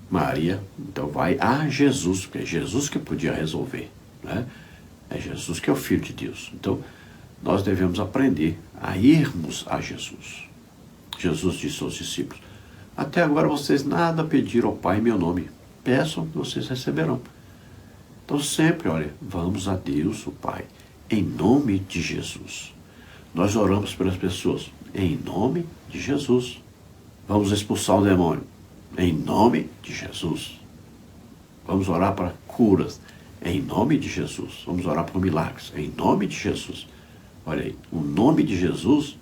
Maria então vai a Jesus, porque é Jesus que podia resolver, né? É Jesus que é o Filho de Deus. Então, nós devemos aprender a irmos a Jesus. Jesus disse aos discípulos, até agora vocês nada pediram ao Pai em meu nome. Peçam, vocês receberão. Então, sempre, olha, vamos a Deus, o Pai, em nome de Jesus. Nós oramos pelas pessoas, em nome de Jesus. Vamos expulsar o demônio, em nome de Jesus. Vamos orar para curas, em nome de Jesus. Vamos orar por milagres, em nome de Jesus. Olha aí, o nome de Jesus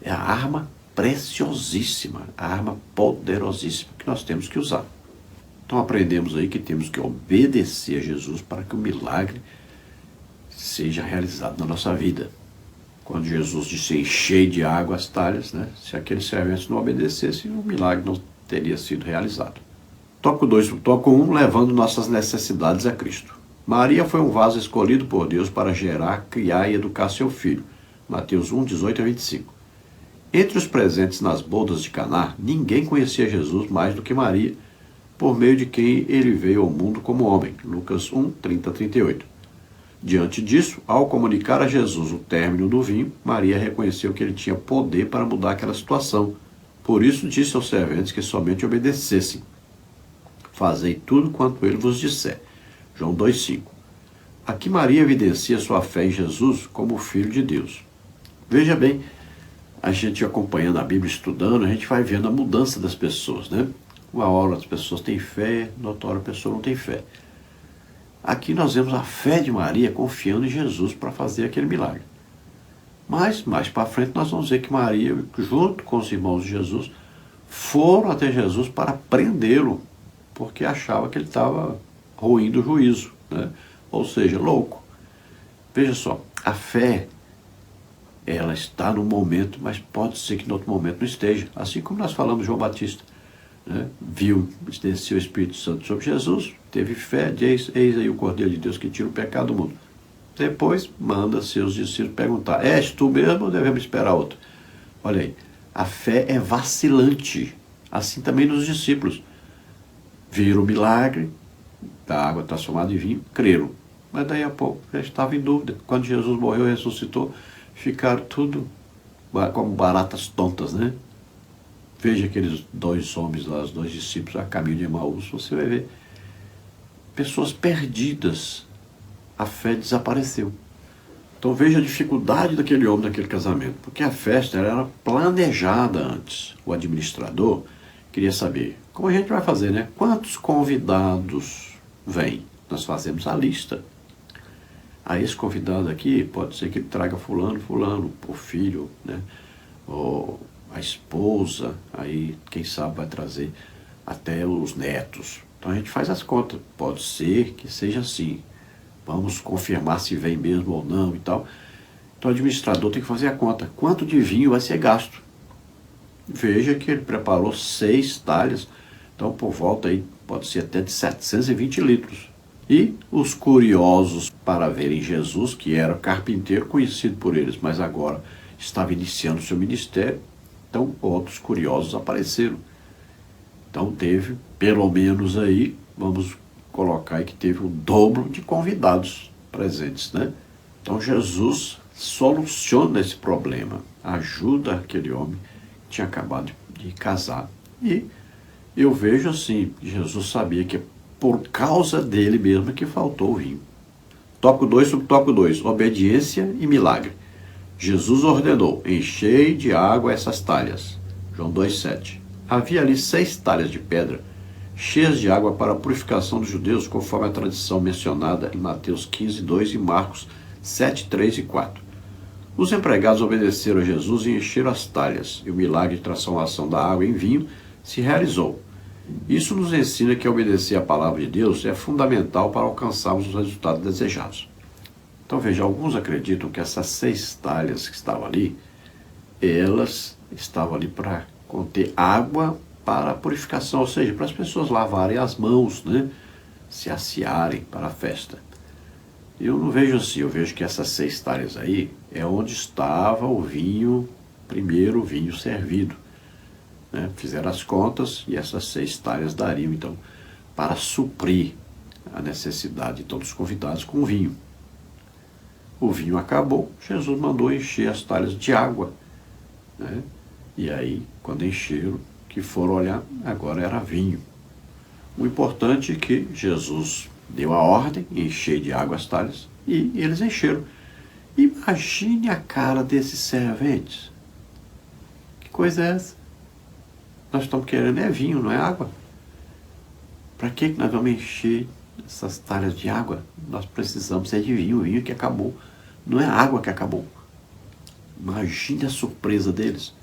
é a arma preciosíssima, a arma poderosíssima que nós temos que usar. Então aprendemos aí que temos que obedecer a Jesus para que o milagre seja realizado na nossa vida. Quando Jesus disse encher de água as talhas, né? Se aqueles serventes não obedecessem, o milagre não teria sido realizado. Tópico 2, tópico 1, levando nossas necessidades a Cristo. Maria foi um vaso escolhido por Deus para gerar, criar e educar seu filho. Mateus 1:18-25. Entre os presentes nas bodas de Caná, ninguém conhecia Jesus mais do que Maria, por meio de quem ele veio ao mundo como homem. Lucas 1:30-38. Diante disso, ao comunicar a Jesus o término do vinho, Maria reconheceu que ele tinha poder para mudar aquela situação. Por isso disse aos serventes que somente obedecessem. Fazei tudo quanto ele vos disser. João 2:5. Aqui Maria evidencia sua fé em Jesus como o Filho de Deus. Veja bem, a gente acompanhando a Bíblia, estudando, a gente vai vendo a mudança das pessoas, né? Uma hora as pessoas têm fé, noutra hora a pessoa não tem fé. Aqui nós vemos a fé de Maria confiando em Jesus para fazer aquele milagre. Mas, mais para frente, nós vamos ver que Maria, junto com os irmãos de Jesus, foram até Jesus para prendê-lo, porque achava que ele estava ruim do juízo, né? Ou seja, louco. Veja só, a fé, ela está no momento, mas pode ser que no outro momento não esteja. Assim como nós falamos de João Batista, né? Viu, desceu o Espírito Santo sobre Jesus, teve fé, eis aí o Cordeiro de Deus que tira o pecado do mundo. Depois manda seus discípulos perguntar, és tu mesmo ou devemos esperar outro? Olha aí, a fé é vacilante, assim também nos discípulos. Viram o milagre da água transformada em vinho, creram. Mas daí a pouco já estava em dúvida. Quando Jesus morreu e ressuscitou, ficaram tudo como baratas tontas, né? Veja aqueles 2 homens lá, os 2 discípulos a caminho de Emaús, você vai ver pessoas perdidas. A fé desapareceu. Então veja a dificuldade daquele homem naquele casamento, porque a festa era planejada antes. O administrador queria saber, como a gente vai fazer, né? Quantos convidados vêm? Nós fazemos a lista. Aí esse convidado aqui, pode ser que ele traga fulano, o filho, né? Ou a esposa, aí quem sabe vai trazer até os netos. Então a gente faz as contas. Pode ser que seja assim. Vamos confirmar se vem mesmo ou não e tal. Então o administrador tem que fazer a conta. Quanto de vinho vai ser gasto? Veja que ele preparou 6 talhas. Então por volta aí pode ser até de 720 litros. E os curiosos para verem Jesus, que era carpinteiro conhecido por eles, mas agora estava iniciando seu ministério. Então outros curiosos apareceram. Então teve, pelo menos aí, vamos colocar aí que teve o dobro de convidados. presentes, né? Então Jesus soluciona esse problema, ajuda aquele homem que tinha acabado de casar. E eu vejo assim, Jesus sabia que é por causa dele mesmo que faltou o vinho. Tópico 2, subtópico 2, obediência e milagre. Jesus ordenou, enchei de água essas talhas. João 2,7. Havia ali 6 talhas de pedra, cheias de água para a purificação dos judeus, conforme a tradição mencionada em Mateus 15:2 e Marcos 7:3 e 4. Os empregados obedeceram a Jesus e encheram as talhas, e o milagre de transformação da água em vinho se realizou. Isso nos ensina que obedecer à palavra de Deus é fundamental para alcançarmos os resultados desejados. Então veja, alguns acreditam que essas 6 talhas que estavam ali, elas estavam ali para conter água para a purificação, ou seja, para as pessoas lavarem as mãos, né? Se assearem para a festa. Eu não vejo assim, eu vejo que essas 6 talhas aí é onde estava o vinho, primeiro o vinho servido. Né? Fizeram as contas e essas 6 talhas dariam, então, para suprir a necessidade de todos os convidados com vinho. O vinho acabou, Jesus mandou encher as talhas de água, né? E aí, quando encheram, que foram olhar, agora era vinho. O importante é que Jesus deu a ordem, encher de água as talhas, e eles encheram. Imagine a cara desses serventes. Que coisa é essa? Nós estamos querendo é vinho, não é água. Para que nós vamos encher essas talhas de água? Nós precisamos é de vinho, o vinho que acabou. Não é a água que acabou. Imagine a surpresa deles.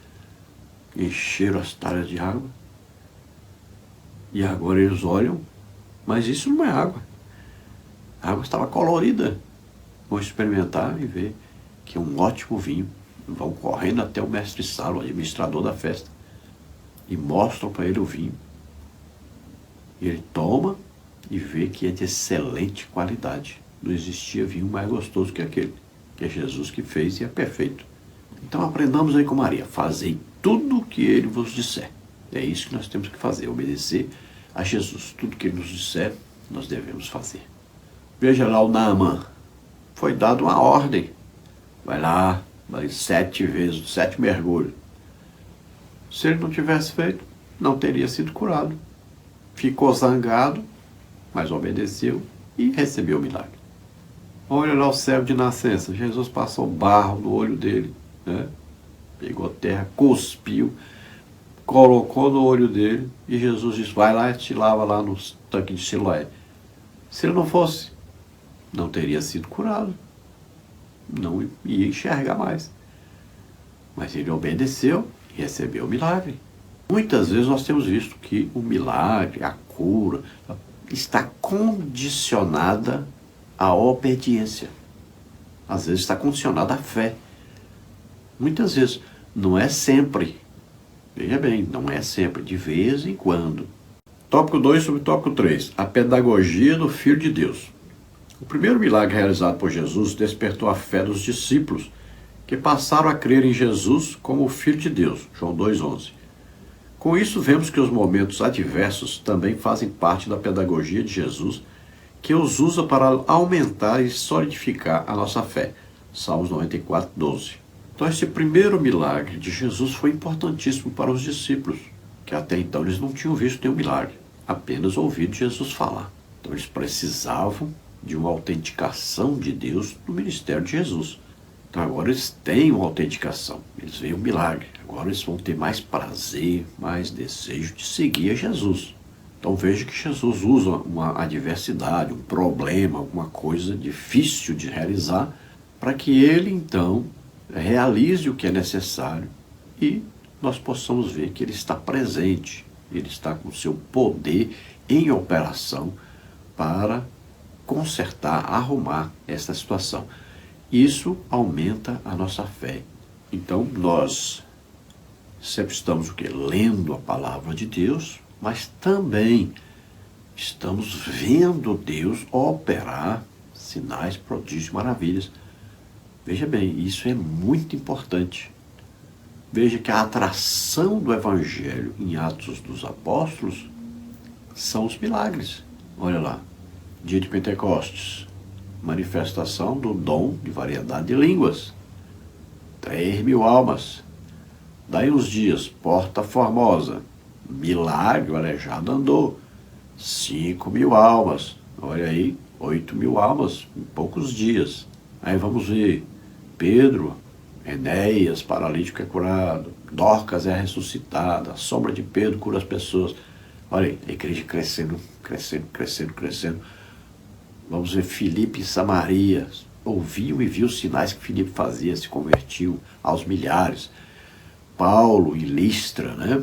Encheram as talhas de água. E agora eles olham, mas isso não é água. A água estava colorida. Vão experimentar e ver que é um ótimo vinho. Vão correndo até o mestre-sala, o administrador da festa, e mostram para ele o vinho. E ele toma e vê que é de excelente qualidade. Não existia vinho mais gostoso que aquele, que é Jesus que fez e é perfeito. Então aprendamos aí com Maria, fazei tudo o que ele vos disser. É isso que nós temos que fazer, obedecer a Jesus. Tudo que ele nos disser, nós devemos fazer. Veja lá o Naamã. Foi dado uma ordem. Vai lá, vai 7 vezes, 7 mergulhos. Se ele não tivesse feito, não teria sido curado. Ficou zangado, mas obedeceu e recebeu o milagre. Olha lá o cego de nascença. Jesus passou barro no olho dele, né? Pegou terra, cuspiu, colocou no olho dele e Jesus disse, vai lá e te lava lá no tanque de Siloé. Se ele não fosse, não teria sido curado. Não ia enxergar mais. Mas ele obedeceu e recebeu o milagre. Muitas vezes nós temos visto que o milagre, a cura, está condicionada à obediência. Às vezes está condicionada à fé. Muitas vezes, não é sempre. Veja bem, não é sempre, de vez em quando. Tópico 2, subtópico 3. A pedagogia do Filho de Deus. O primeiro milagre realizado por Jesus despertou a fé dos discípulos, que passaram a crer em Jesus como o Filho de Deus. João 2,11. Com isso, vemos que os momentos adversos também fazem parte da pedagogia de Jesus, que os usa para aumentar e solidificar a nossa fé. Salmos 94:12. Então, esse primeiro milagre de Jesus foi importantíssimo para os discípulos, que até então eles não tinham visto nenhum milagre, apenas ouvido Jesus falar. Então, eles precisavam de uma autenticação de Deus no ministério de Jesus. Então, agora eles têm uma autenticação, eles veem o milagre. Agora eles vão ter mais prazer, mais desejo de seguir a Jesus. Então, veja que Jesus usa uma adversidade, um problema, alguma coisa difícil de realizar, para que ele, então, realize o que é necessário e nós possamos ver que ele está presente, ele está com o seu poder em operação para consertar, arrumar essa situação. Isso aumenta a nossa fé. Então, nós sempre estamos o quê? Lendo a palavra de Deus, mas também estamos vendo Deus operar sinais, prodígios, maravilhas. Veja bem, isso é muito importante. Veja que a atração do Evangelho em Atos dos Apóstolos são os milagres. Olha lá, dia de Pentecostes, manifestação do dom de variedade de línguas. 3.000 almas. Daí uns dias, Porta Formosa, milagre, o aleijado andou. 5.000 almas. Olha aí, 8.000 almas em poucos dias. Aí vamos ver, Pedro, Enéas, paralítico é curado, Dorcas é ressuscitada, a sombra de Pedro cura as pessoas. Olha aí, a igreja crescendo, crescendo, crescendo, crescendo. Vamos ver Filipe e Samaria, ouviu e viu os sinais que Filipe fazia, se convertiu aos milhares. Paulo e Listra, né?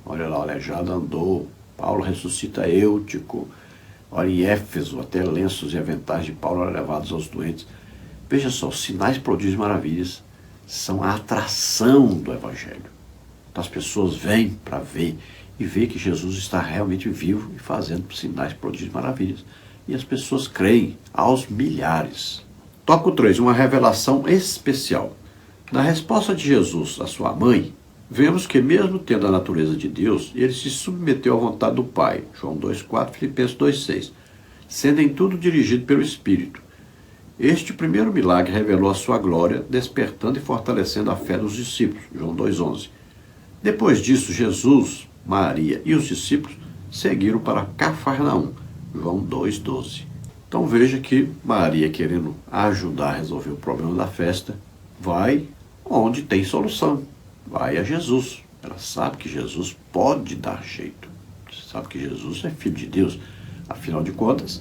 Olha lá, o aleijado andou, Paulo ressuscita Eutico. Olha, em Éfeso, até lenços e aventais de Paulo eram levados aos doentes. Veja só, os sinais, prodígios e maravilhas são a atração do Evangelho. Então as pessoas vêm para ver e ver que Jesus está realmente vivo e fazendo sinais, prodígios e maravilhas. E as pessoas creem aos milhares. Tópico 3, uma revelação especial. Na resposta de Jesus à sua mãe, vemos que mesmo tendo a natureza de Deus, ele se submeteu à vontade do Pai. João 2,4, Filipenses 2,6. Sendo em tudo dirigido pelo Espírito. Este primeiro milagre revelou a sua glória, despertando e fortalecendo a fé dos discípulos. João 2,11. Depois disso, Jesus, Maria e os discípulos seguiram para Cafarnaum. João 2,12. Então veja que Maria, querendo ajudar a resolver o problema da festa, vai onde tem solução. Vai a Jesus. Ela sabe que Jesus pode dar jeito. Sabe que Jesus é filho de Deus. Afinal de contas,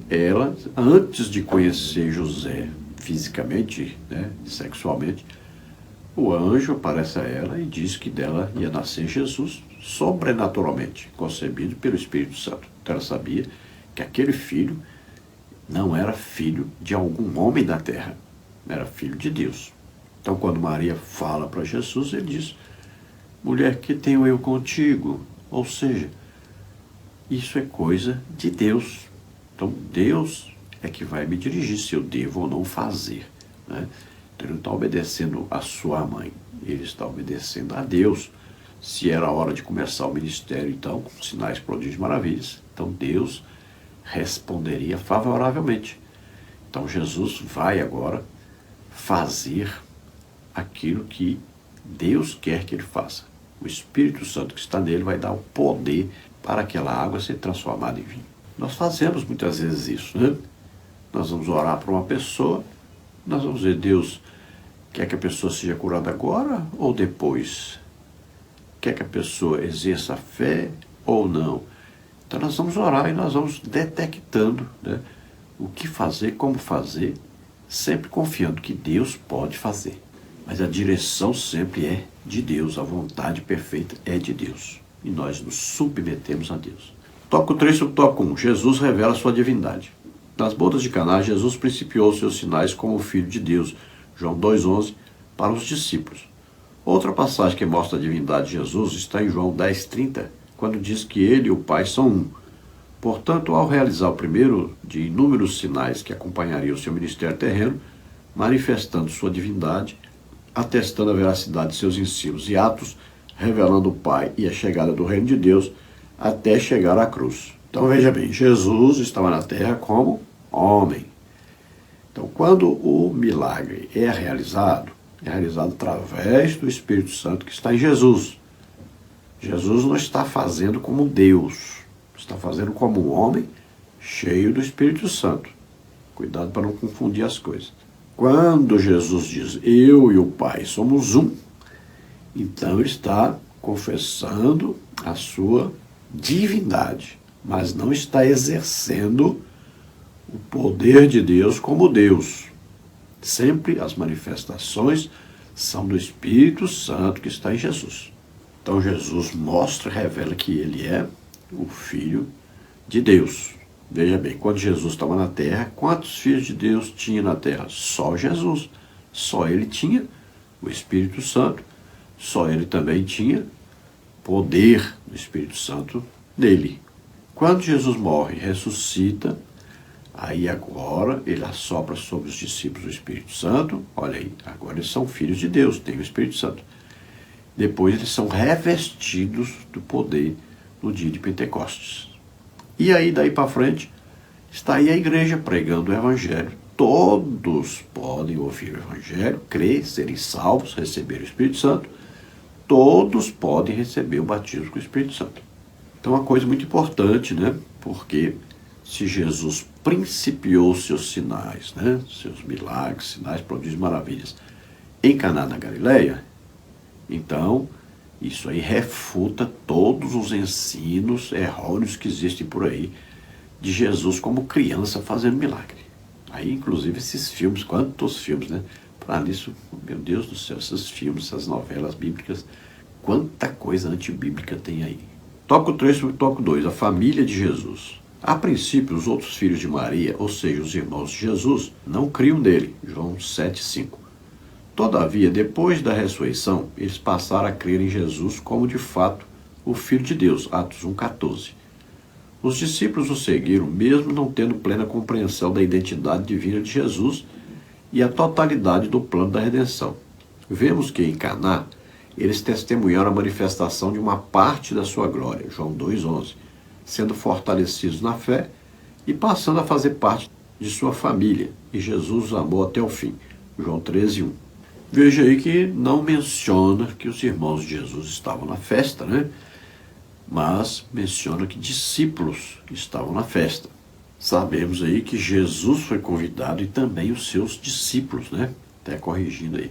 ela, antes de conhecer José fisicamente, né, sexualmente, o anjo aparece a ela e diz que dela ia nascer Jesus sobrenaturalmente, concebido pelo Espírito Santo. Então ela sabia que aquele filho não era filho de algum homem da terra, era filho de Deus. Então quando Maria fala para Jesus, ele diz: mulher, que tenho eu contigo? Ou seja, isso é coisa de Deus. Então Deus é que vai me dirigir se eu devo ou não fazer, né? Então ele não está obedecendo a sua mãe, ele está obedecendo a Deus. Se era a hora de começar o ministério, então, com sinais, prodígios e maravilhas, então Deus responderia favoravelmente. Então Jesus vai agora fazer aquilo que Deus quer que ele faça. O Espírito Santo que está nele vai dar o poder para aquela água ser transformada em vinho. Nós fazemos muitas vezes isso, né? Nós vamos orar para uma pessoa, nós vamos dizer: Deus quer que a pessoa seja curada agora ou depois? Quer que a pessoa exerça a fé ou não? Então nós vamos orar e nós vamos detectando, né, o que fazer, como fazer, sempre confiando que Deus pode fazer. Mas a direção sempre é de Deus, a vontade perfeita é de Deus. E nós nos submetemos a Deus. Tópico 3 sobre tópico 1. Jesus revela sua divindade. Nas bodas de Caná, Jesus principiou seus sinais como Filho de Deus. João 2,11, para os discípulos. Outra passagem que mostra a divindade de Jesus está em João 10,30, quando diz que ele e o Pai são um. Portanto, ao realizar o primeiro de inúmeros sinais que acompanhariam o seu ministério terreno, manifestando sua divindade, atestando a veracidade de seus ensinos e atos, revelando o Pai e a chegada do reino de Deus, até chegar à cruz. Então veja bem, Jesus estava na terra como homem. Então quando o milagre é realizado através do Espírito Santo que está em Jesus. Jesus não está fazendo como Deus, está fazendo como um homem cheio do Espírito Santo. Cuidado para não confundir as coisas. Quando Jesus diz: eu e o Pai somos um, então ele está confessando a sua divindade, mas não está exercendo o poder de Deus como Deus. Sempre as manifestações são do Espírito Santo que está em Jesus. Então Jesus mostra, revela que ele é o Filho de Deus. Veja bem, quando Jesus estava na terra, quantos filhos de Deus tinha na terra? Só Jesus. Só ele tinha o Espírito Santo. Só ele também tinha poder do Espírito Santo nele. Quando Jesus morre e ressuscita, aí agora ele assopra sobre os discípulos o Espírito Santo. Olha aí, agora eles são filhos de Deus, têm o Espírito Santo. Depois eles são revestidos do poder no dia de Pentecostes. E aí daí para frente, Está aí a igreja pregando o evangelho. Todos podem ouvir o evangelho, crer, serem salvos, receber o Espírito Santo. Todos podem receber o batismo com o Espírito Santo. Então, é uma coisa muito importante, né? Porque se Jesus principiou seus sinais, né? Seus milagres, sinais, prodígios, maravilhas, em Caná da Galileia, então isso aí refuta todos os ensinos errôneos que existem por aí de Jesus como criança fazendo milagre. Aí, inclusive, esses filmes, quantos filmes, né? Para nisso, meu Deus do céu, esses filmes, essas novelas bíblicas, quanta coisa antibíblica tem aí. Tópico 3 sobre tópico 2, a família de Jesus. A princípio, os outros filhos de Maria, ou seja, os irmãos de Jesus, não criam nele. João 7,5. Todavia, depois da ressurreição, eles passaram a crer em Jesus como de fato o Filho de Deus. Atos 1,14. Os discípulos o seguiram, mesmo não tendo plena compreensão da identidade divina de Jesus e a totalidade do plano da redenção. Vemos que em Caná, eles testemunharam a manifestação de uma parte da sua glória, João 2,11, sendo fortalecidos na fé e passando a fazer parte de sua família, e Jesus os amou até o fim, João 13,1. Veja aí que não menciona que os irmãos de Jesus estavam na festa, né? Mas menciona que discípulos estavam na festa. Sabemos aí que Jesus foi convidado e também os seus discípulos, né? Até corrigindo aí.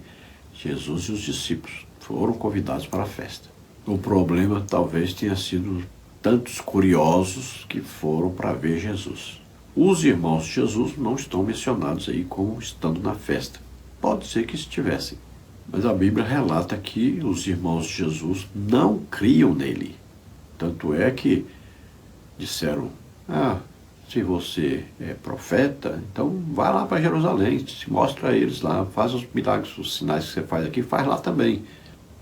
Jesus e os discípulos foram convidados para a festa. O problema talvez tenha sido tantos curiosos que foram para ver Jesus. Os irmãos de Jesus não estão mencionados aí como estando na festa. Pode ser que estivessem, mas a Bíblia relata que os irmãos de Jesus não criam nele. Tanto é que disseram, se você é profeta, então vai lá para Jerusalém, se mostra a eles lá, faz os milagres, os sinais que você faz aqui, faz lá também.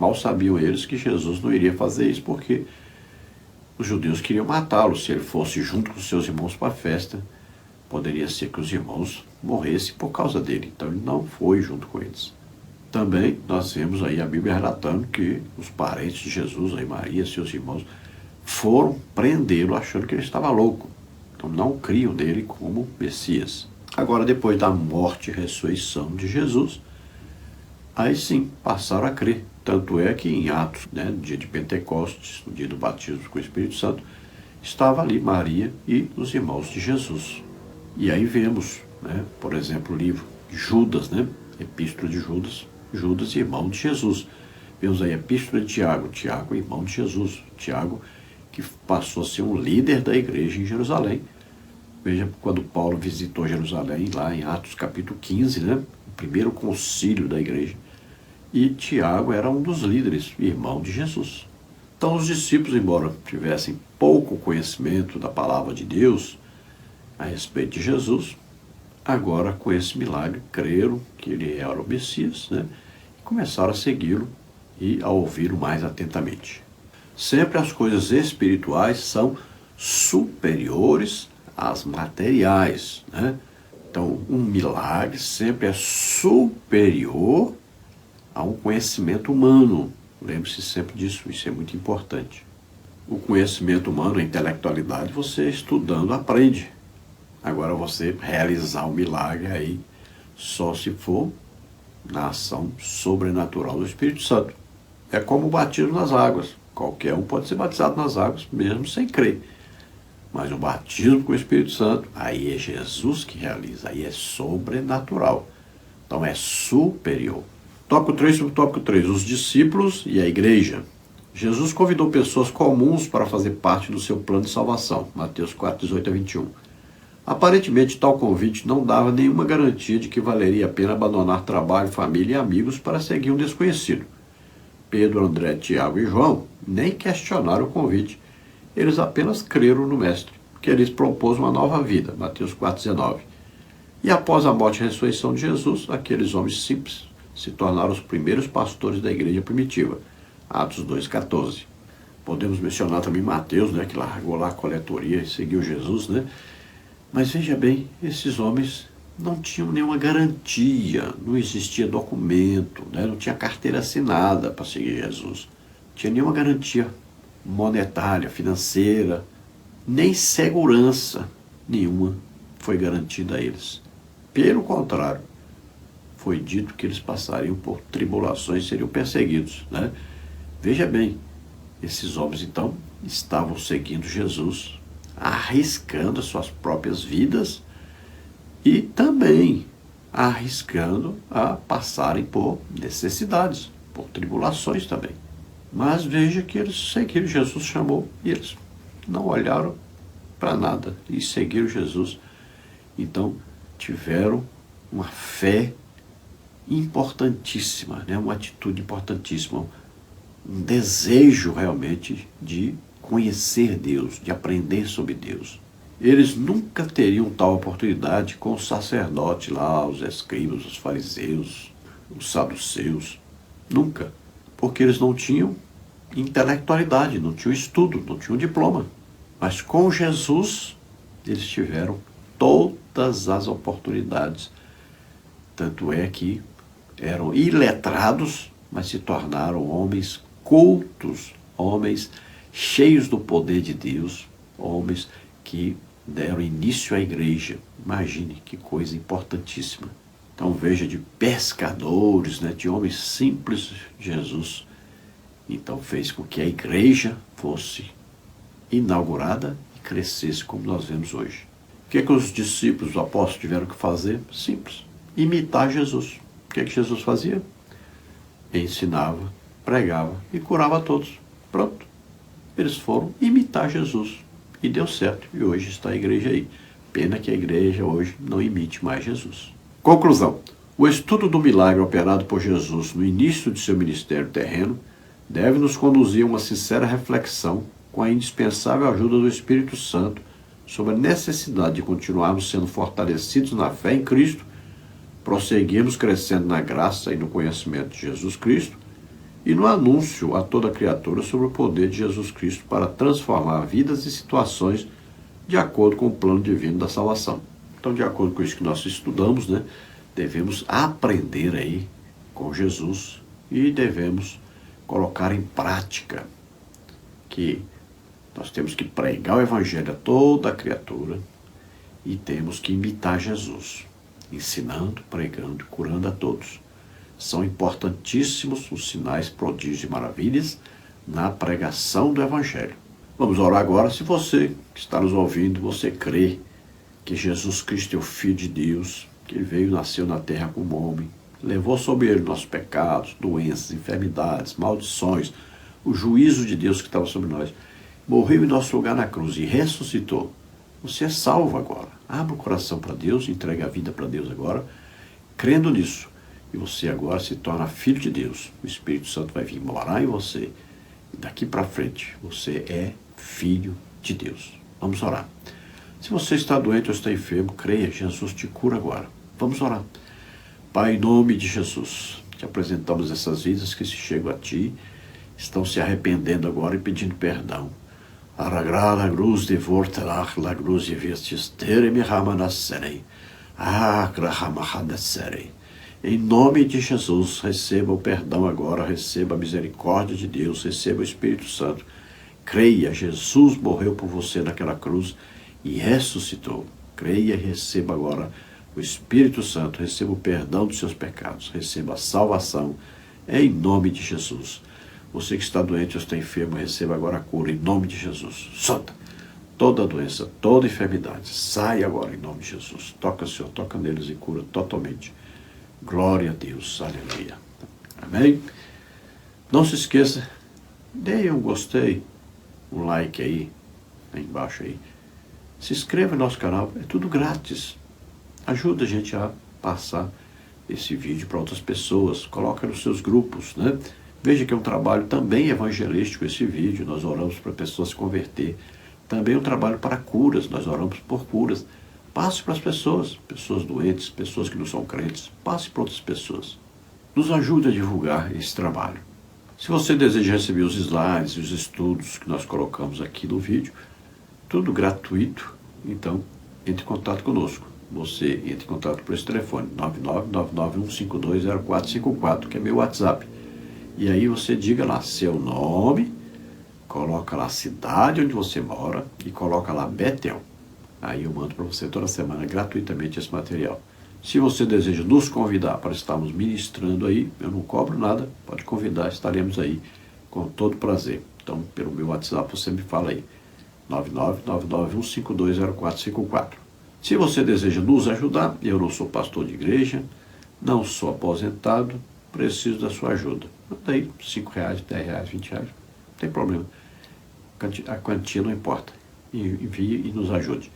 Mal sabiam eles que Jesus não iria fazer isso porque os judeus queriam matá-lo. Se ele fosse junto com seus irmãos para a festa, poderia ser que os irmãos morressem por causa dele. Então ele não foi junto com eles. Também nós vemos aí a Bíblia relatando que os parentes de Jesus, aí Maria, seus irmãos, foram prendê-lo achando que ele estava louco. Então não criam nele como Messias. Agora, depois da morte e ressurreição de Jesus, aí sim passaram a crer. Tanto é que em Atos, no dia de Pentecostes, no dia do batismo com o Espírito Santo, estava ali Maria e os irmãos de Jesus. E aí vemos, por exemplo, o livro de Judas, Epístola de Judas, Judas, irmão de Jesus. Vemos aí a Epístola de Tiago, Tiago, irmão de Jesus. Tiago, que passou a ser um líder da igreja em Jerusalém. Veja quando Paulo visitou Jerusalém, lá em Atos capítulo 15, o primeiro concílio da igreja. E Tiago era um dos líderes, irmão de Jesus. Então os discípulos, embora tivessem pouco conhecimento da palavra de Deus a respeito de Jesus, agora com esse milagre creram que ele era o Messias, e começaram a segui-lo e a ouvi-lo mais atentamente. Sempre as coisas espirituais são superiores às materiais, Então, um milagre sempre é superior a um conhecimento humano. Lembre-se sempre disso, isso é muito importante. O conhecimento humano, a intelectualidade, você estudando aprende. Agora você realizar um milagre aí só se for na ação sobrenatural do Espírito Santo. É como o batismo nas águas. Qualquer um pode ser batizado nas águas, mesmo sem crer. Mas o batismo com o Espírito Santo, aí é Jesus que realiza, aí é sobrenatural. Então é superior. Tópico 3 sobre tópico 3, os discípulos e a igreja. Jesus convidou pessoas comuns para fazer parte do seu plano de salvação. Mateus 4, 18 a 21. Aparentemente, tal convite não dava nenhuma garantia de que valeria a pena abandonar trabalho, família e amigos para seguir um desconhecido. Pedro, André, Tiago e João nem questionaram o convite. Eles apenas creram no Mestre, que lhes propôs uma nova vida. Mateus 4,19. E após a morte e ressurreição de Jesus, aqueles homens simples se tornaram os primeiros pastores da igreja primitiva. Atos 2,14. Podemos mencionar também Mateus, que largou lá a coletoria e seguiu Jesus, Mas veja bem, esses homens não tinham nenhuma garantia, não existia documento, não tinha carteira assinada para seguir Jesus. Não tinha nenhuma garantia monetária, financeira, nem segurança nenhuma foi garantida a eles. Pelo contrário, foi dito que eles passariam por tribulações e seriam perseguidos, né? Veja bem, esses homens então estavam seguindo Jesus, arriscando as suas próprias vidas e também arriscando a passarem por necessidades, por tribulações também. Mas veja que eles seguiram, Jesus chamou e eles não olharam para nada e seguiram Jesus. Então tiveram uma fé importantíssima, né? Uma atitude importantíssima, um desejo realmente de conhecer Deus, de aprender sobre Deus. Eles nunca teriam tal oportunidade com os sacerdotes lá, os escribas, os fariseus, os saduceus. Nunca. Porque eles não tinham intelectualidade, não tinham estudo, não tinham diploma. Mas com Jesus, eles tiveram todas as oportunidades. Tanto é que eram iletrados, mas se tornaram homens cultos, homens cheios do poder de Deus, homens que deram início à igreja. Imagine que coisa importantíssima. Então veja, de pescadores, né, de homens simples, Jesus então fez com que a igreja fosse inaugurada e crescesse como nós vemos hoje. O que é que os discípulos, os apóstolos tiveram que fazer? Simples. Imitar Jesus. O que é que Jesus fazia? Ensinava, pregava e curava a todos. Pronto. Eles foram imitar Jesus. E deu certo. E hoje está a igreja aí. Pena que a igreja hoje não imite mais Jesus. Conclusão. O estudo do milagre operado por Jesus no início de seu ministério terreno deve nos conduzir a uma sincera reflexão com a indispensável ajuda do Espírito Santo sobre a necessidade de continuarmos sendo fortalecidos na fé em Cristo, prosseguirmos crescendo na graça e no conhecimento de Jesus Cristo e no anúncio a toda criatura sobre o poder de Jesus Cristo para transformar vidas e situações de acordo com o plano divino da salvação. Então, de acordo com isso que nós estudamos, né, devemos aprender aí com Jesus e devemos colocar em prática que nós temos que pregar o Evangelho a toda a criatura e temos que imitar Jesus, ensinando, pregando e curando a todos. São importantíssimos os sinais, prodígios e maravilhas na pregação do Evangelho. Vamos orar agora. Se você que está nos ouvindo, você crê que Jesus Cristo é o Filho de Deus, que ele veio e nasceu na terra como homem, levou sobre ele nossos pecados, doenças, enfermidades, maldições, o juízo de Deus que estava sobre nós, morreu em nosso lugar na cruz e ressuscitou. Você é salvo agora. Abra o coração para Deus, entregue a vida para Deus agora, crendo nisso. E você agora se torna filho de Deus. O Espírito Santo vai vir morar em você. E daqui para frente, você é filho de Deus. Vamos orar. Se você está doente ou está enfermo, creia, Jesus te cura agora. Vamos orar. Pai, em nome de Jesus, te apresentamos essas vidas que se chegam a Ti, estão se arrependendo agora e pedindo perdão. Aragrada cruz de vortelach la cruz de vestes terem ramanasserei. Agrahamahadasserei. Em nome de Jesus, receba o perdão agora, receba a misericórdia de Deus, receba o Espírito Santo. Creia, Jesus morreu por você naquela cruz e ressuscitou. Creia e receba agora o Espírito Santo, receba o perdão dos seus pecados, receba a salvação, em nome de Jesus. Você que está doente ou está enfermo, receba agora a cura, em nome de Jesus. Solta toda doença, toda enfermidade, sai agora em nome de Jesus. Toca, Senhor, toca neles e cura totalmente. Glória a Deus, aleluia. Amém? Não se esqueça, dê um gostei, um like aí embaixo aí. Se inscreva no nosso canal, é tudo grátis. Ajuda a gente a passar esse vídeo para outras pessoas. Coloca nos seus grupos, né? Veja que é um trabalho também evangelístico esse vídeo. Nós oramos para pessoas se converter. Também é um trabalho para curas. Nós oramos por curas. Passe para as pessoas, pessoas doentes, pessoas que não são crentes. Passe para outras pessoas. Nos ajude a divulgar esse trabalho. Se você deseja receber os slides e os estudos que nós colocamos aqui no vídeo, tudo gratuito, então entre em contato conosco. Você entra em contato por esse telefone, 99991520454, que é meu WhatsApp. E aí você diga lá seu nome, coloca lá a cidade onde você mora e coloca lá Betel. Aí eu mando para você toda semana gratuitamente esse material. Se você deseja nos convidar para estarmos ministrando aí, eu não cobro nada, pode convidar, estaremos aí com todo prazer. Então, pelo meu WhatsApp, você me fala aí, 99991520454. Se você deseja nos ajudar, eu não sou pastor de igreja, não sou aposentado, preciso da sua ajuda. Manda aí, R$5, R$10, R$20, não tem problema. A quantia não importa. Envie e nos ajude.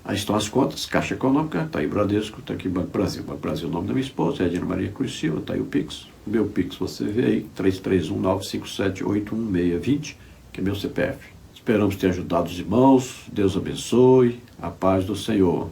Aí estão as contas, Caixa Econômica, está aí Bradesco, está aqui Banco Brasil. Banco Brasil é o nome da minha esposa, é Edna Maria Cruz Silva, está aí o Pix. O meu Pix você vê aí, 331957811620, que é meu CPF. Esperamos ter ajudado os irmãos, Deus abençoe, a paz do Senhor.